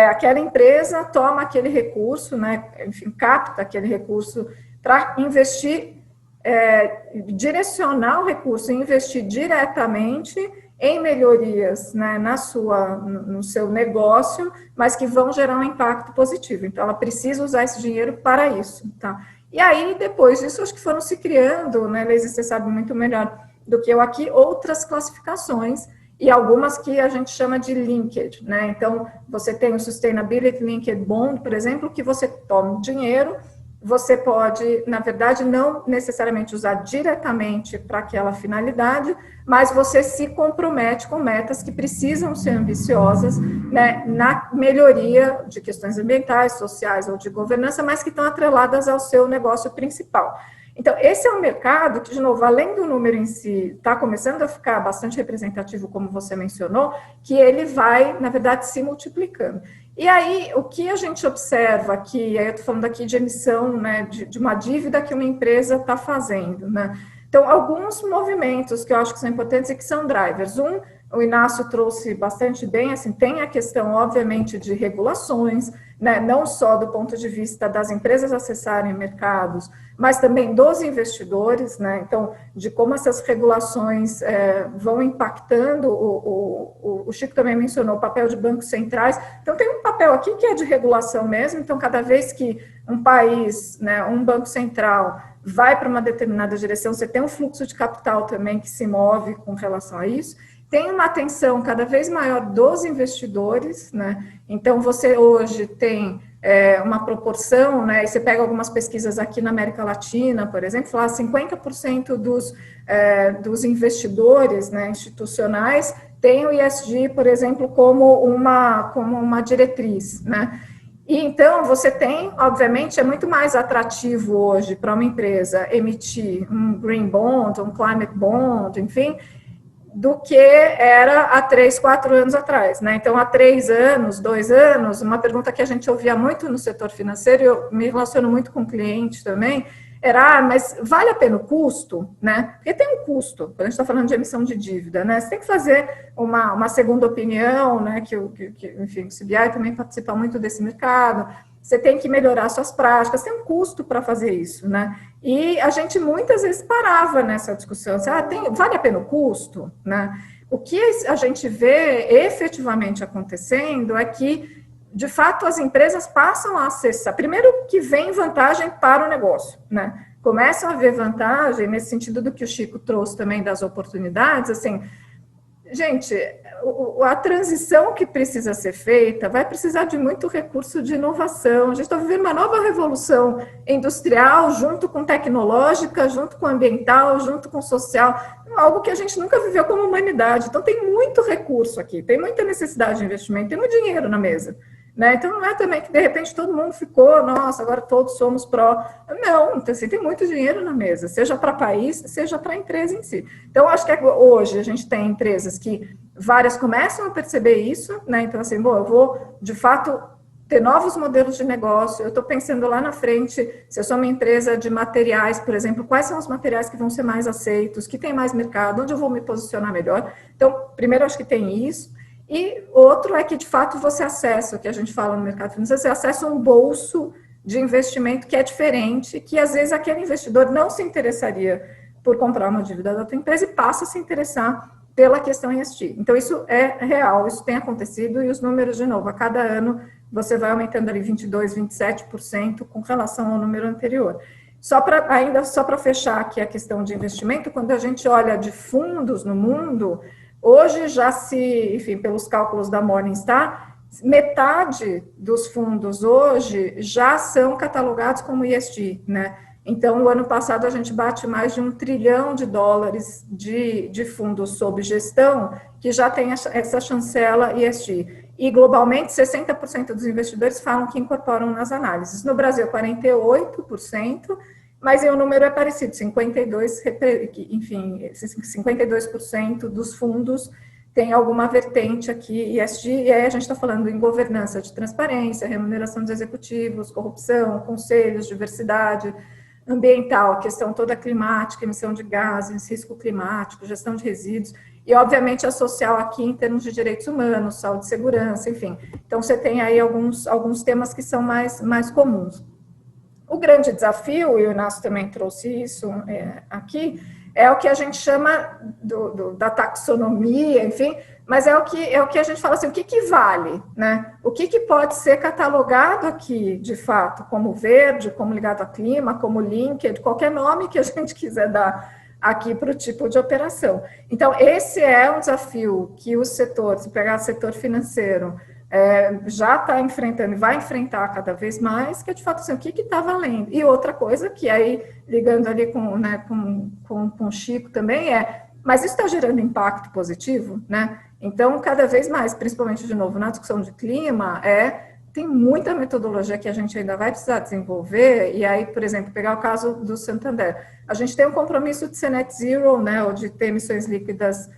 aquela empresa toma aquele recurso, né, enfim, capta aquele recurso para investir, direcionar o recurso, investir diretamente em melhorias, né, no seu negócio, mas que vão gerar um impacto positivo. Então, ela precisa usar esse dinheiro para isso, tá? E aí, depois disso, acho que foram se criando, né, Leise, você sabe muito melhor do que eu aqui, outras classificações, e algumas que a gente chama de linked, né? Então, você tem o Sustainability Linked Bond, por exemplo, que você toma dinheiro, você pode, na verdade, não necessariamente usar diretamente para aquela finalidade, mas você se compromete com metas que precisam ser ambiciosas, né, na melhoria de questões ambientais, sociais ou de governança, mas que estão atreladas ao seu negócio principal. Então, esse é um mercado que, de novo, além do número em si, está começando a ficar bastante representativo, como você mencionou, que ele vai, na verdade, se multiplicando. E aí, o que a gente observa aqui, aí eu estou falando aqui de emissão, né, de uma dívida que uma empresa está fazendo, né? Então, alguns movimentos que eu acho que são importantes e que são drivers. O Inácio trouxe bastante bem, assim, tem a questão, obviamente, de regulações, né, não só do ponto de vista das empresas acessarem mercados, mas também dos investidores, né, então, de como essas regulações vão impactando, o Chico também mencionou o papel de bancos centrais, então tem um papel aqui que é de regulação mesmo, então cada vez que um país, né, um banco central vai para uma determinada direção, você tem um fluxo de capital também que se move com relação a isso, tem uma atenção cada vez maior dos investidores, né? Então, você hoje tem uma proporção, né? E você pega algumas pesquisas aqui na América Latina, por exemplo, fala 50% dos investidores, né, institucionais tem o ESG, por exemplo, como uma diretriz, né? E então, você tem, obviamente, é muito mais atrativo hoje para uma empresa emitir um Green Bond, um Climate Bond, enfim, do que era há 3, 4 anos atrás, né? Então, há 3 anos, 2 anos, uma pergunta que a gente ouvia muito no setor financeiro, e eu me relaciono muito com clientes também, era, mas vale a pena o custo, né? Porque tem um custo, quando a gente está falando de emissão de dívida, né? Você tem que fazer uma segunda opinião, né? Enfim, o CBI também participa muito desse mercado, você tem que melhorar suas práticas, tem um custo para fazer isso, né? E a gente muitas vezes parava nessa discussão, assim, vale a pena o custo, né? O que a gente vê efetivamente acontecendo é que, de fato, as empresas passam a acessar, primeiro que vem vantagem para o negócio, né? Começam a ver vantagem nesse sentido do que o Chico trouxe também das oportunidades, assim, gente, a transição que precisa ser feita vai precisar de muito recurso de inovação. A gente está vivendo uma nova revolução industrial, junto com tecnológica, junto com ambiental, junto com social, algo que a gente nunca viveu como humanidade. Então, tem muito recurso aqui, tem muita necessidade de investimento, tem muito dinheiro na mesa. Né? Então, não é também que, de repente, todo mundo ficou, nossa, agora todos somos pró. Não, então, assim, tem muito dinheiro na mesa, seja para país, seja para a empresa em si. Então, acho que hoje a gente tem empresas que várias começam a perceber isso, né? Então, assim, bom, eu vou, de fato, ter novos modelos de negócio, eu estou pensando lá na frente, se eu sou uma empresa de materiais, por exemplo, quais são os materiais que vão ser mais aceitos, que tem mais mercado, onde eu vou me posicionar melhor. Então, primeiro, acho que tem isso. E outro é que, de fato, você acessa, o que a gente fala no mercado financeiro, você acessa um bolso de investimento que é diferente, que às vezes aquele investidor não se interessaria por comprar uma dívida da outra empresa e passa a se interessar pela questão ESG. Então, isso é real, isso tem acontecido e os números, de novo, a cada ano você vai aumentando ali 22%, 27% com relação ao número anterior. Só para fechar aqui a questão de investimento, quando a gente olha de fundos no mundo, hoje já enfim, pelos cálculos da Morningstar, metade dos fundos hoje já são catalogados como ESG, né? Então, no ano passado, a gente bate mais de $1 trilhão de fundos sob gestão que já tem essa chancela ESG. E, globalmente, 60% dos investidores falam que incorporam nas análises. No Brasil, 48%, mas o número é parecido, 52% dos fundos tem alguma vertente aqui ESG, e aí a gente está falando em governança de transparência, remuneração dos executivos, corrupção, conselhos, diversidade ambiental, a questão toda climática, emissão de gases, risco climático, gestão de resíduos, e obviamente a social aqui em termos de direitos humanos, saúde e segurança, enfim. Então você tem aí alguns temas que são mais comuns. O grande desafio, e o Inácio também trouxe isso aqui, é o que a gente chama da taxonomia, enfim, mas é o que a gente fala assim, o que vale, né? O que pode ser catalogado aqui, de fato, como verde, como ligado a clima, como linked, qualquer nome que a gente quiser dar aqui para o tipo de operação. Então, esse é um desafio que o setor, se pegar o setor financeiro, já está enfrentando e vai enfrentar cada vez mais, que é de fato assim, o que está valendo. E outra coisa, que aí, ligando ali com o Chico também, mas isso está gerando impacto positivo, né? Então, cada vez mais, principalmente, de novo, na discussão de clima, tem muita metodologia que a gente ainda vai precisar desenvolver, e aí, por exemplo, pegar o caso do Santander. A gente tem um compromisso de ser net zero, né, ou de ter emissões líquidas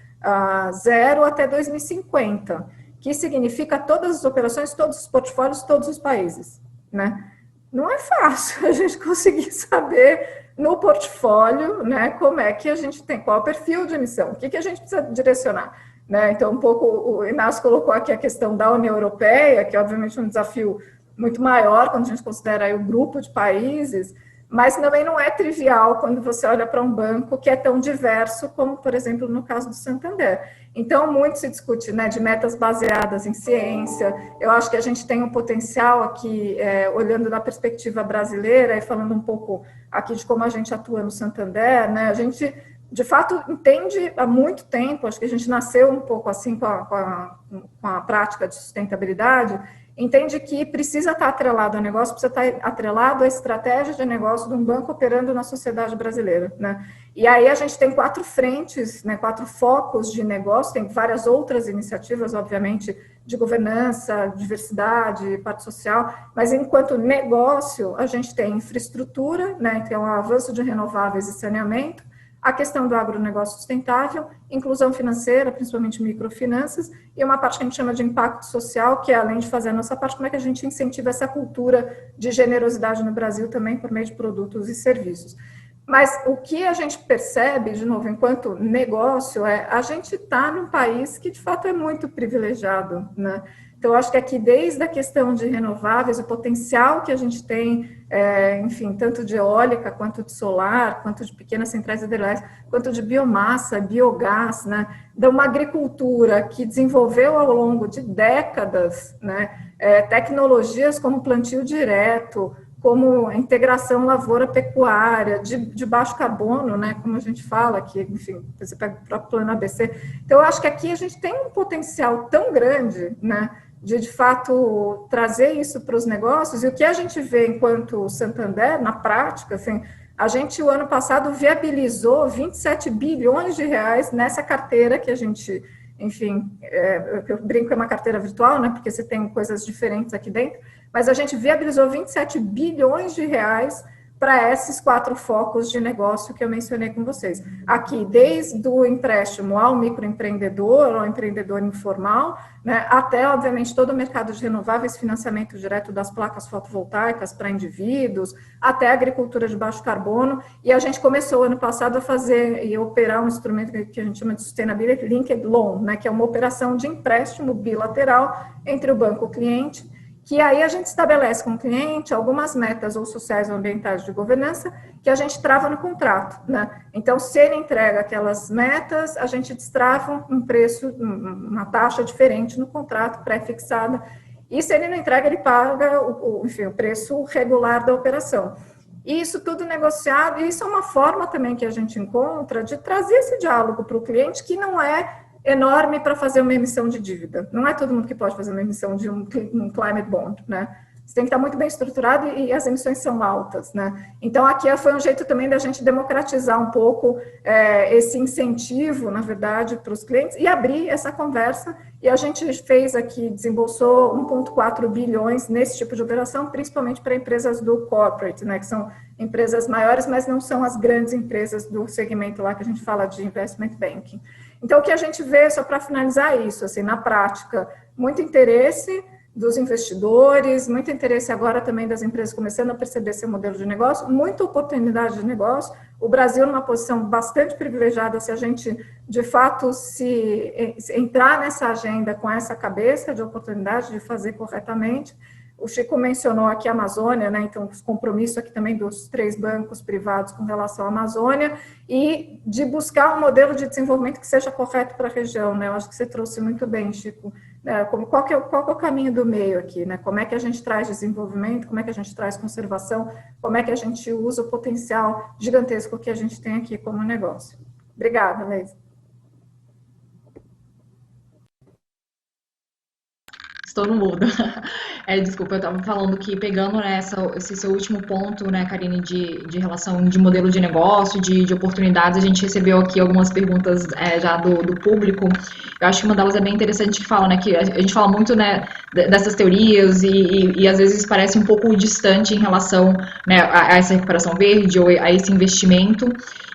zero até 2050, que significa todas as operações, todos os portfólios, todos os países, né? Não é fácil a gente conseguir saber no portfólio, né, como é que a gente tem, qual é o perfil de emissão, o que a gente precisa direcionar, né? Então, um pouco, o Inácio colocou aqui a questão da União Europeia, que obviamente é um desafio muito maior quando a gente considera aí o grupo de países, mas também não é trivial quando você olha para um banco que é tão diverso como, por exemplo, no caso do Santander. Então, muito se discute, né, de metas baseadas em ciência. Eu acho que a gente tem um potencial aqui, olhando da perspectiva brasileira e falando um pouco aqui de como a gente atua no Santander, né, a gente, de fato, entende há muito tempo, acho que a gente nasceu um pouco assim com a prática de sustentabilidade, entende que precisa estar atrelado ao negócio, precisa estar atrelado à estratégia de negócio de um banco operando na sociedade brasileira, né? E aí a gente tem 4 frentes, né, 4 focos de negócio, tem várias outras iniciativas, obviamente, de governança, diversidade, parte social, mas enquanto negócio, a gente tem infraestrutura, né, que é o avanço de renováveis e saneamento, a questão do agronegócio sustentável, inclusão financeira, principalmente microfinanças, e uma parte que a gente chama de impacto social, que é, além de fazer a nossa parte, como é que a gente incentiva essa cultura de generosidade no Brasil também por meio de produtos e serviços. Mas o que a gente percebe, de novo, enquanto negócio, a gente está num país que, de fato, é muito privilegiado, né? Então, eu acho que aqui, desde a questão de renováveis, o potencial que a gente tem, enfim, tanto de eólica, quanto de solar, quanto de pequenas centrais hidrelétricas, quanto de biomassa, biogás, né, de uma agricultura que desenvolveu ao longo de décadas, né, tecnologias como plantio direto, como a integração lavoura-pecuária, de baixo carbono, né, como a gente fala aqui, enfim, você pega o próprio plano ABC. Então, eu acho que aqui a gente tem um potencial tão grande, né, de fato, trazer isso para os negócios, e o que a gente vê enquanto Santander, na prática, assim, a gente, o ano passado, viabilizou 27 bilhões de reais nessa carteira que a gente, enfim, eu brinco, é uma carteira virtual, né, porque você tem coisas diferentes aqui dentro, mas a gente viabilizou 27 bilhões de reais para esses 4 focos de negócio que eu mencionei com vocês. Aqui, desde o empréstimo ao microempreendedor, ao empreendedor informal, né, até, obviamente, todo o mercado de renováveis, financiamento direto das placas fotovoltaicas para indivíduos, até a agricultura de baixo carbono, e a gente começou ano passado a fazer e operar um instrumento que a gente chama de Sustainability Linked Loan, né, que é uma operação de empréstimo bilateral entre o banco e o cliente, que aí a gente estabelece com o cliente algumas metas ou sociais ou ambientais de governança que a gente trava no contrato, né? Então, se ele entrega aquelas metas, a gente destrava um preço, uma taxa diferente no contrato pré-fixada, e se ele não entrega, ele paga enfim, o preço regular da operação. E isso tudo negociado, e isso é uma forma também que a gente encontra de trazer esse diálogo para o cliente, que não é enorme para fazer uma emissão de dívida. Não é todo mundo que pode fazer uma emissão de um climate bond, né? Você tem que estar muito bem estruturado e as emissões são altas, né? Então, aqui foi um jeito também da gente democratizar um pouco esse incentivo, na verdade, para os clientes e abrir essa conversa. E a gente fez aqui, desembolsou 1,4 bilhões nesse tipo de operação, principalmente para empresas do corporate, né? Que são empresas maiores, mas não são as grandes empresas do segmento lá que a gente fala de investment banking. Então, o que a gente vê, só para finalizar isso, assim, na prática, muito interesse dos investidores, muito interesse agora também das empresas começando a perceber seu modelo de negócio, muita oportunidade de negócio. O Brasil numa posição bastante privilegiada se a gente, de fato, se entrar nessa agenda com essa cabeça de oportunidade de fazer corretamente. O Chico mencionou aqui a Amazônia, né? Então, os compromissos aqui também dos 3 bancos privados com relação à Amazônia e de buscar um modelo de desenvolvimento que seja correto para a região, né? Eu acho que você trouxe muito bem, Chico. Qual que é o caminho do meio aqui, né? Como é que a gente traz desenvolvimento, como é que a gente traz conservação, como é que a gente usa o potencial gigantesco que a gente tem aqui como negócio. Obrigada, Leisa. Estou no mudo. Desculpa, eu estava falando que pegando, né, esse seu último ponto, né, Karine, de relação de modelo de negócio, de oportunidades, a gente recebeu aqui algumas perguntas já do público. Eu acho que uma delas é bem interessante que fala, né, que a gente fala muito, né, dessas teorias e às vezes parece um pouco distante em relação, né, a essa recuperação verde ou a esse investimento.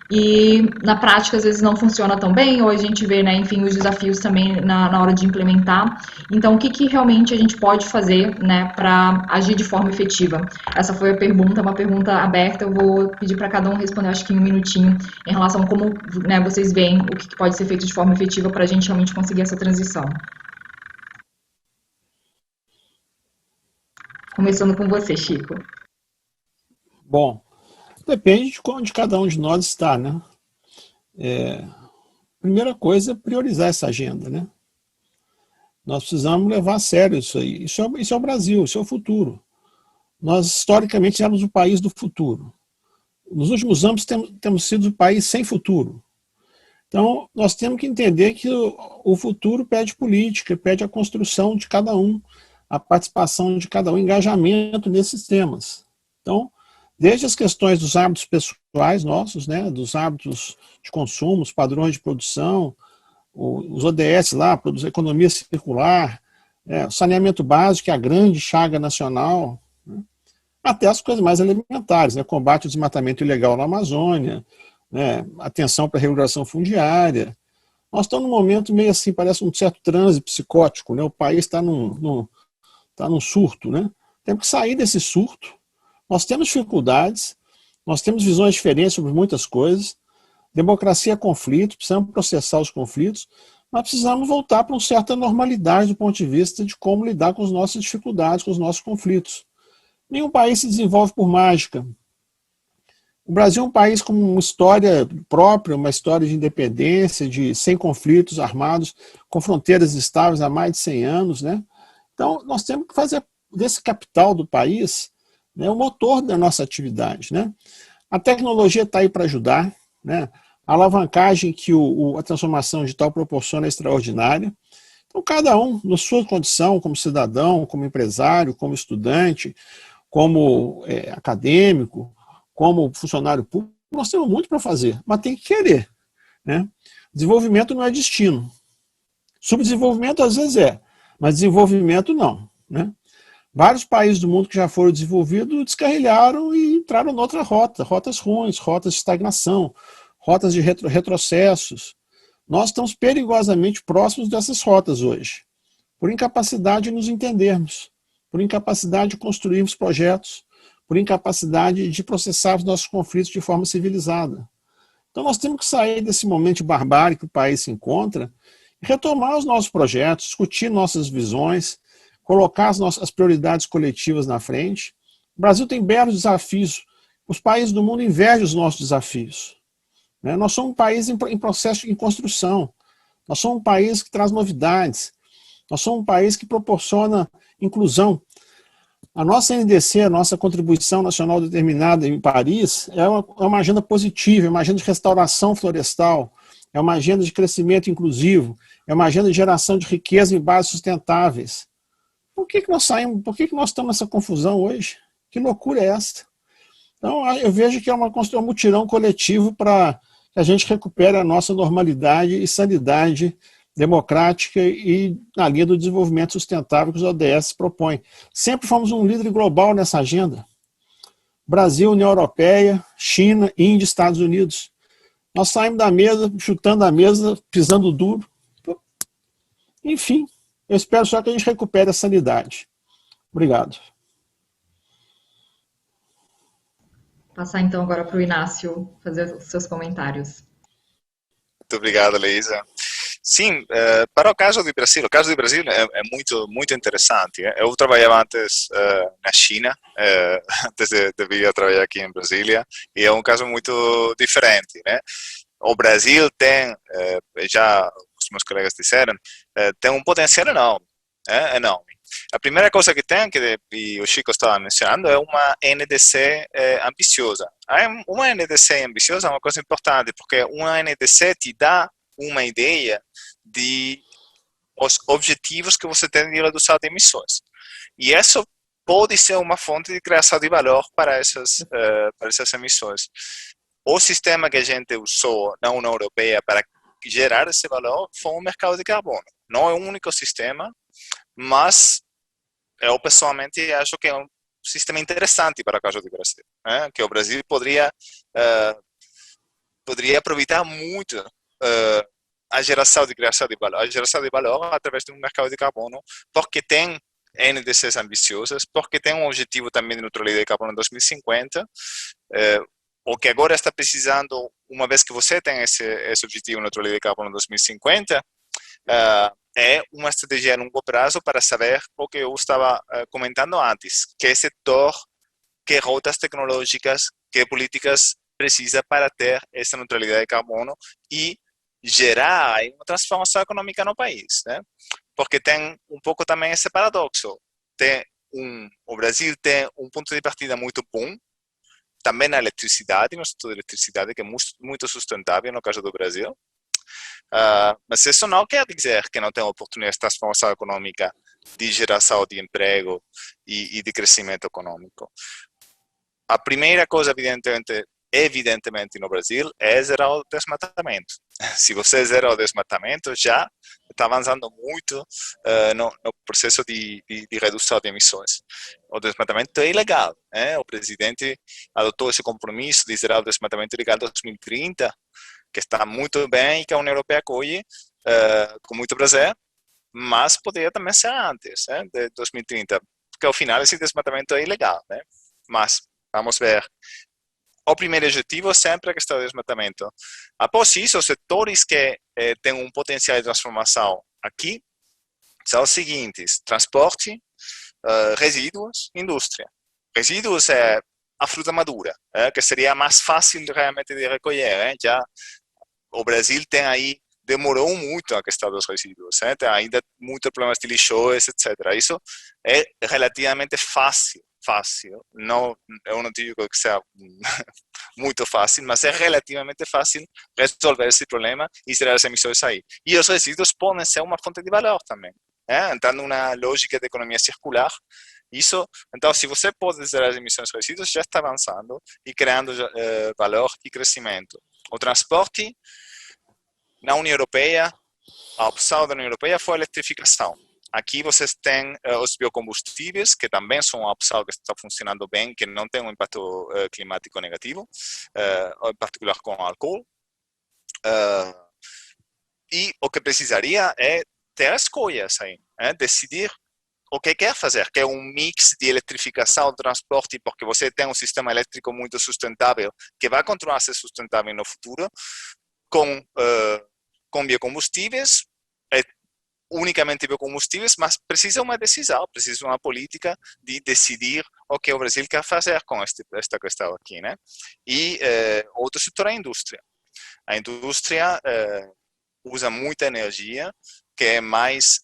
E na prática às vezes não funciona tão bem, ou a gente vê, né, enfim, os desafios também na hora de implementar. Então, o que realmente a gente pode fazer, né, para agir de forma efetiva? Essa foi a pergunta, uma pergunta aberta. Eu vou pedir para cada um responder, acho que em um minutinho, em relação a como, né, vocês veem o que pode ser feito de forma efetiva para a gente realmente conseguir essa transição. Começando com você, Chico. Bom, depende de onde cada um de nós está, né? Primeira coisa é priorizar essa agenda, né? Nós precisamos levar a sério isso aí. Isso é o Brasil, isso é o futuro. Nós, historicamente, éramos o país do futuro. Nos últimos anos, temos sido o país sem futuro. Então, nós temos que entender que o futuro pede política, pede a construção de cada um, a participação de cada um, engajamento nesses temas. Então, desde as questões dos hábitos pessoais nossos, né, dos hábitos de consumo, os padrões de produção, os ODS lá, produzir economia circular, o saneamento básico, que é a grande chaga nacional, né, até as coisas mais elementares, né, combate ao desmatamento ilegal na Amazônia, né, atenção para a regulação fundiária. Nós estamos num momento meio assim, parece um certo transe psicótico, né, o país está num surto, né, temos que sair desse surto. Nós temos dificuldades, nós temos visões diferentes sobre muitas coisas, democracia é conflito, precisamos processar os conflitos, mas precisamos voltar para uma certa normalidade do ponto de vista de como lidar com as nossas dificuldades, com os nossos conflitos. Nenhum país se desenvolve por mágica. O Brasil é um país com uma história própria, uma história de independência, sem conflitos armados, com fronteiras estáveis há mais de 100 anos, né? Então, nós temos que fazer desse capital do país, né, o motor da nossa atividade, né? A tecnologia está aí para ajudar, né? A alavancagem que a transformação digital proporciona é extraordinária. Então, cada um, na sua condição, como cidadão, como empresário, como estudante, como acadêmico, como funcionário público, nós temos muito para fazer, mas tem que querer, né? Desenvolvimento não é destino. Subdesenvolvimento às vezes mas desenvolvimento não, né? Vários países do mundo que já foram desenvolvidos descarrilharam e entraram noutra rota, rotas ruins, rotas de estagnação, rotas de retrocessos. Nós estamos perigosamente próximos dessas rotas hoje, por incapacidade de nos entendermos, por incapacidade de construirmos projetos, por incapacidade de processar os nossos conflitos de forma civilizada. Então nós temos que sair desse momento de barbárie que o país se encontra e retomar os nossos projetos, discutir nossas visões, colocar as prioridades coletivas na frente. O Brasil tem belos desafios. Os países do mundo invejam os nossos desafios, né? Nós somos um país em processo de construção. Nós somos um país que traz novidades. Nós somos um país que proporciona inclusão. A nossa NDC, a nossa contribuição nacional determinada em Paris, é uma agenda positiva, é uma agenda de restauração florestal, é uma agenda de crescimento inclusivo, é uma agenda de geração de riqueza em bases sustentáveis. Por que nós saímos? Por que nós estamos nessa confusão hoje? Que loucura é essa? Então, eu vejo que é um mutirão coletivo para que a gente recupere a nossa normalidade e sanidade democrática e na linha do desenvolvimento sustentável que os ODS propõem. Sempre fomos um líder global nessa agenda. Brasil, União Europeia, China, Índia, Estados Unidos. Nós saímos da mesa, chutando a mesa, pisando duro. Enfim, eu espero só que a gente recupere a sanidade. Obrigado. Passar então agora para o Inácio fazer os seus comentários. Muito obrigado, Leisa. Sim, para o caso do Brasil é muito interessante. Eu trabalhava antes na China, antes de vir a trabalhar aqui em Brasília, e é um caso muito diferente, né? O Brasil tem, já os meus colegas disseram, tem um potencial enorme, enorme. A primeira coisa que tem, e o Chico estava mencionando, é uma NDC ambiciosa. Uma NDC ambiciosa é uma coisa importante, porque uma NDC te dá uma ideia de os objetivos que você tem de redução de emissões. E isso pode ser uma fonte de criação de valor para essas emissões. O sistema que a gente usou na União Europeia para gerar esse valor foi o mercado de carbono. Não é o único sistema, mas eu pessoalmente acho que é um sistema interessante para o caso do Brasil, né? Que o Brasil poderia aproveitar muito a geração de criação de valor através de um mercado de carbono, porque tem NDCs ambiciosas, porque tem um objetivo também de neutralidade de carbono em 2050, o que agora está precisando, uma vez que você tem esse objetivo de neutralidade de carbono em 2050, é uma estratégia a longo prazo para saber o que eu estava comentando antes, que setor, que rotas tecnológicas, que políticas precisa para ter essa neutralidade de carbono e gerar uma transformação econômica no país, né? Porque tem um pouco também esse paradoxo. O Brasil tem um ponto de partida muito bom, também na eletricidade, no setor de eletricidade, que é muito sustentável no caso do Brasil. Mas isso não quer dizer que não tem oportunidade de transformação econômica, de geração de emprego e de crescimento econômico. A primeira coisa, evidentemente no Brasil, é zerar o desmatamento. Se você zera o desmatamento, já está avançando muito no processo de redução de emissões. O desmatamento é ilegal, né? O presidente adotou esse compromisso de zerar o desmatamento ilegal em 2030, que está muito bem e que a União Europeia acolhe com muito prazer, mas poderia também ser antes, né, de 2030, porque ao final esse desmatamento é ilegal, né? Mas vamos ver. O primeiro objetivo é sempre a questão do desmatamento. Após isso, os setores que têm um potencial de transformação aqui são os seguintes: transporte, resíduos, indústria. Resíduos é a fruta madura, que seria mais fácil realmente de recolher. Já o Brasil demorou muito a questão dos resíduos, tem ainda muitos problemas de lixões, etc. Isso é relativamente fácil. Não, eu não digo que seja muito fácil, mas é relativamente fácil resolver esse problema e zerar as emissões aí. E os resíduos podem ser uma fonte de valor também, entrando numa lógica de economia circular. Então, se você pode zerar as emissões de resíduos, já está avançando e criando valor e crescimento. O transporte, na União Europeia, a opção da União Europeia foi a eletrificação. Aqui vocês têm os biocombustíveis, que também são uma opção que está funcionando bem, que não tem um impacto climático negativo, em particular com o álcool. E o que precisaria é ter escolhas aí, decidir o que quer fazer, que é um mix de eletrificação do transporte, porque você tem um sistema elétrico muito sustentável, que vai continuar a ser sustentável no futuro, com biocombustíveis, unicamente biocombustíveis, mas precisa uma decisão, precisa uma política de decidir o que o Brasil quer fazer com esta questão aqui, né? E outro setor é a indústria. A indústria usa muita energia, que é mais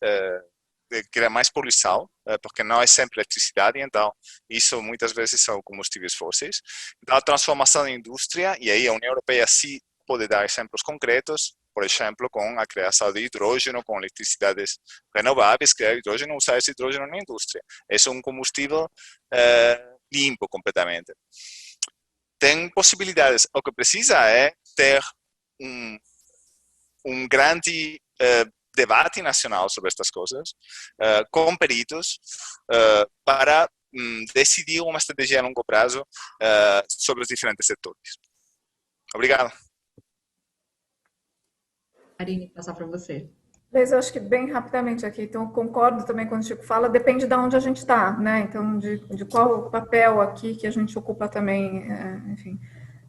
poluição, porque não é sempre eletricidade, então isso muitas vezes são combustíveis fósseis. Então a transformação da indústria, e aí a União Europeia sim pode dar exemplos concretos, por exemplo, com a criação de hidrogênio, com eletricidades renováveis, criar hidrogênio, usar esse hidrogênio na indústria. Esse é um combustível limpo completamente. Tem possibilidades. O que precisa é ter um grande debate nacional sobre estas coisas, com peritos, para decidir uma estratégia a longo prazo sobre os diferentes setores. Obrigado. Karine, passar para você. Mas eu acho que bem rapidamente aqui, então concordo também quando o Chico fala, depende de onde a gente está, né? Então, de qual papel aqui que a gente ocupa também, enfim.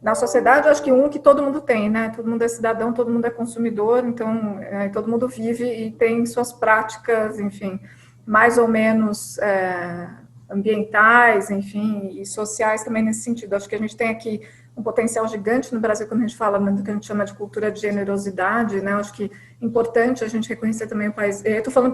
Na sociedade, eu acho que que todo mundo tem, né? Todo mundo é cidadão, todo mundo é consumidor, então todo mundo vive e tem suas práticas, enfim, mais ou menos ambientais, enfim, e sociais também nesse sentido. Acho que a gente tem aqui um potencial gigante no Brasil quando a gente fala do que a gente chama de cultura de generosidade, né? Acho que é importante a gente reconhecer também o país. Eu estou falando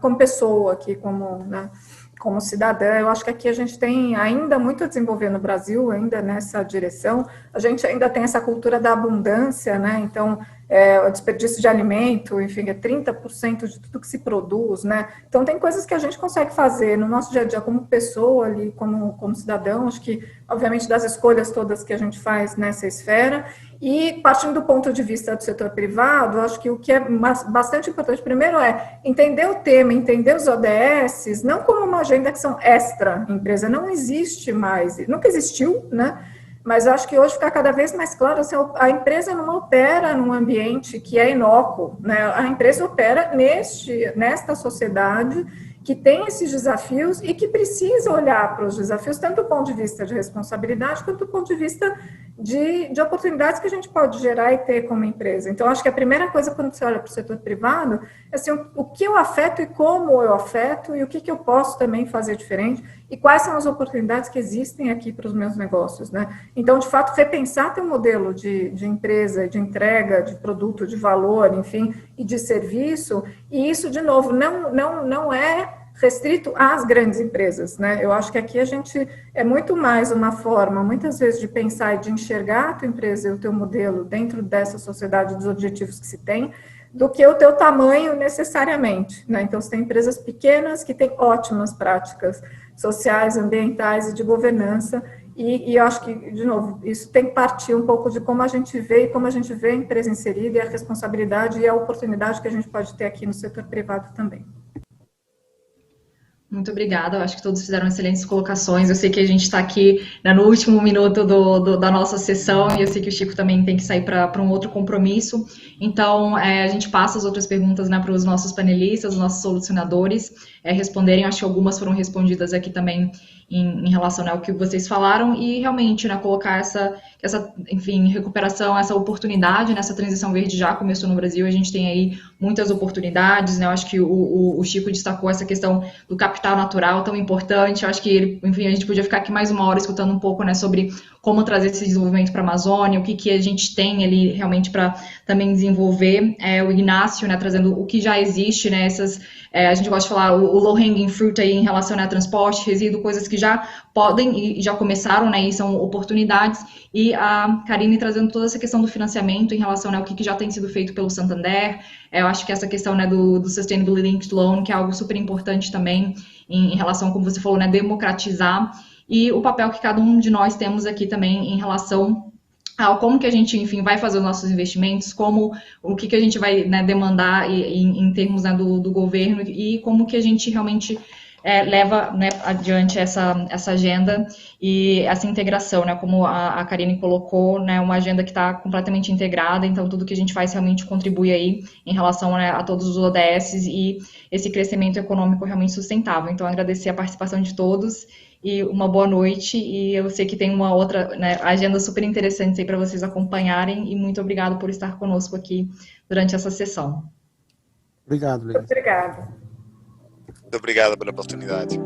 como pessoa aqui, como cidadã. Eu acho que aqui a gente tem ainda muito a desenvolver no Brasil, ainda nessa direção. A gente ainda tem essa cultura da abundância, né? Então, o desperdício de alimento, enfim, é 30% de tudo que se produz, né? Então, tem coisas que a gente consegue fazer no nosso dia a dia como pessoa, ali, como cidadão, acho que, obviamente, das escolhas todas que a gente faz nessa esfera. E, partindo do ponto de vista do setor privado, acho que o que é bastante importante, primeiro, é entender o tema, entender os ODS, não como uma agenda que são extra empresa, não existe mais, nunca existiu, né? Mas acho que hoje fica cada vez mais claro, assim, a empresa não opera num ambiente que é inócuo, né? A empresa opera nesta sociedade que tem esses desafios e que precisa olhar para os desafios, tanto do ponto de vista de responsabilidade, quanto do ponto de vista de oportunidades que a gente pode gerar e ter como empresa. Então, acho que a primeira coisa, quando você olha para o setor privado, é assim, o que eu afeto e como eu afeto, e o que eu posso também fazer diferente, e quais são as oportunidades que existem aqui para os meus negócios, né? Então, de fato, repensar teu modelo de empresa, de entrega, de produto, de valor, enfim, e de serviço, e isso, de novo, não é restrito às grandes empresas, né? Eu acho que aqui a gente é muito mais uma forma, muitas vezes, de pensar e de enxergar a tua empresa e o teu modelo dentro dessa sociedade dos objetivos que se tem, do que o teu tamanho necessariamente, né? Então, você tem empresas pequenas que têm ótimas práticas sociais, ambientais e de governança, e eu acho que, de novo, isso tem que partir um pouco de como a gente vê e como a gente vê a empresa inserida e a responsabilidade e a oportunidade que a gente pode ter aqui no setor privado também. Muito obrigada, eu acho que todos fizeram excelentes colocações. Eu sei que a gente está aqui, né, no último minuto da nossa sessão e eu sei que o Chico também tem que sair para um outro compromisso. Então, a gente passa as outras perguntas, né, para os nossos panelistas, os nossos solucionadores responderem. Acho que algumas foram respondidas aqui também em relação, né, ao que vocês falaram e realmente, né, colocar essa, enfim, recuperação, essa oportunidade, nessa transição verde já começou no Brasil, a gente tem aí muitas oportunidades, né, eu acho que o Chico destacou essa questão do capital natural tão importante, eu acho que ele, enfim, a gente podia ficar aqui mais uma hora escutando um pouco, né, sobre como trazer esse desenvolvimento para a Amazônia, o que a gente tem ali realmente para também desenvolver, o Ignácio, né, trazendo o que já existe, né, a gente gosta de falar o low-hanging fruit aí em relação, né, a transporte, resíduo, coisas que já podem e já começaram, né, e são oportunidades, e a Karine trazendo toda essa questão do financiamento em relação, né, ao que já tem sido feito pelo Santander, eu acho que essa questão, né, do Sustainability Linked Loan, que é algo super importante também em relação, como você falou, né, democratizar, e o papel que cada um de nós temos aqui também em relação ao como que a gente, enfim, vai fazer os nossos investimentos, o que a gente vai, né, demandar em termos, né, do governo e como que a gente realmente leva, né, adiante essa agenda e essa integração, né, como a Karine colocou, né, uma agenda que está completamente integrada, então tudo que a gente faz realmente contribui aí em relação, né, a todos os ODS e esse crescimento econômico realmente sustentável. Então, agradecer a participação de todos e uma boa noite, e eu sei que tem uma outra, né, agenda super interessante aí para vocês acompanharem, e muito obrigado por estar conosco aqui durante essa sessão. Obrigado, Leila. Obrigada. Muito obrigado pela oportunidade.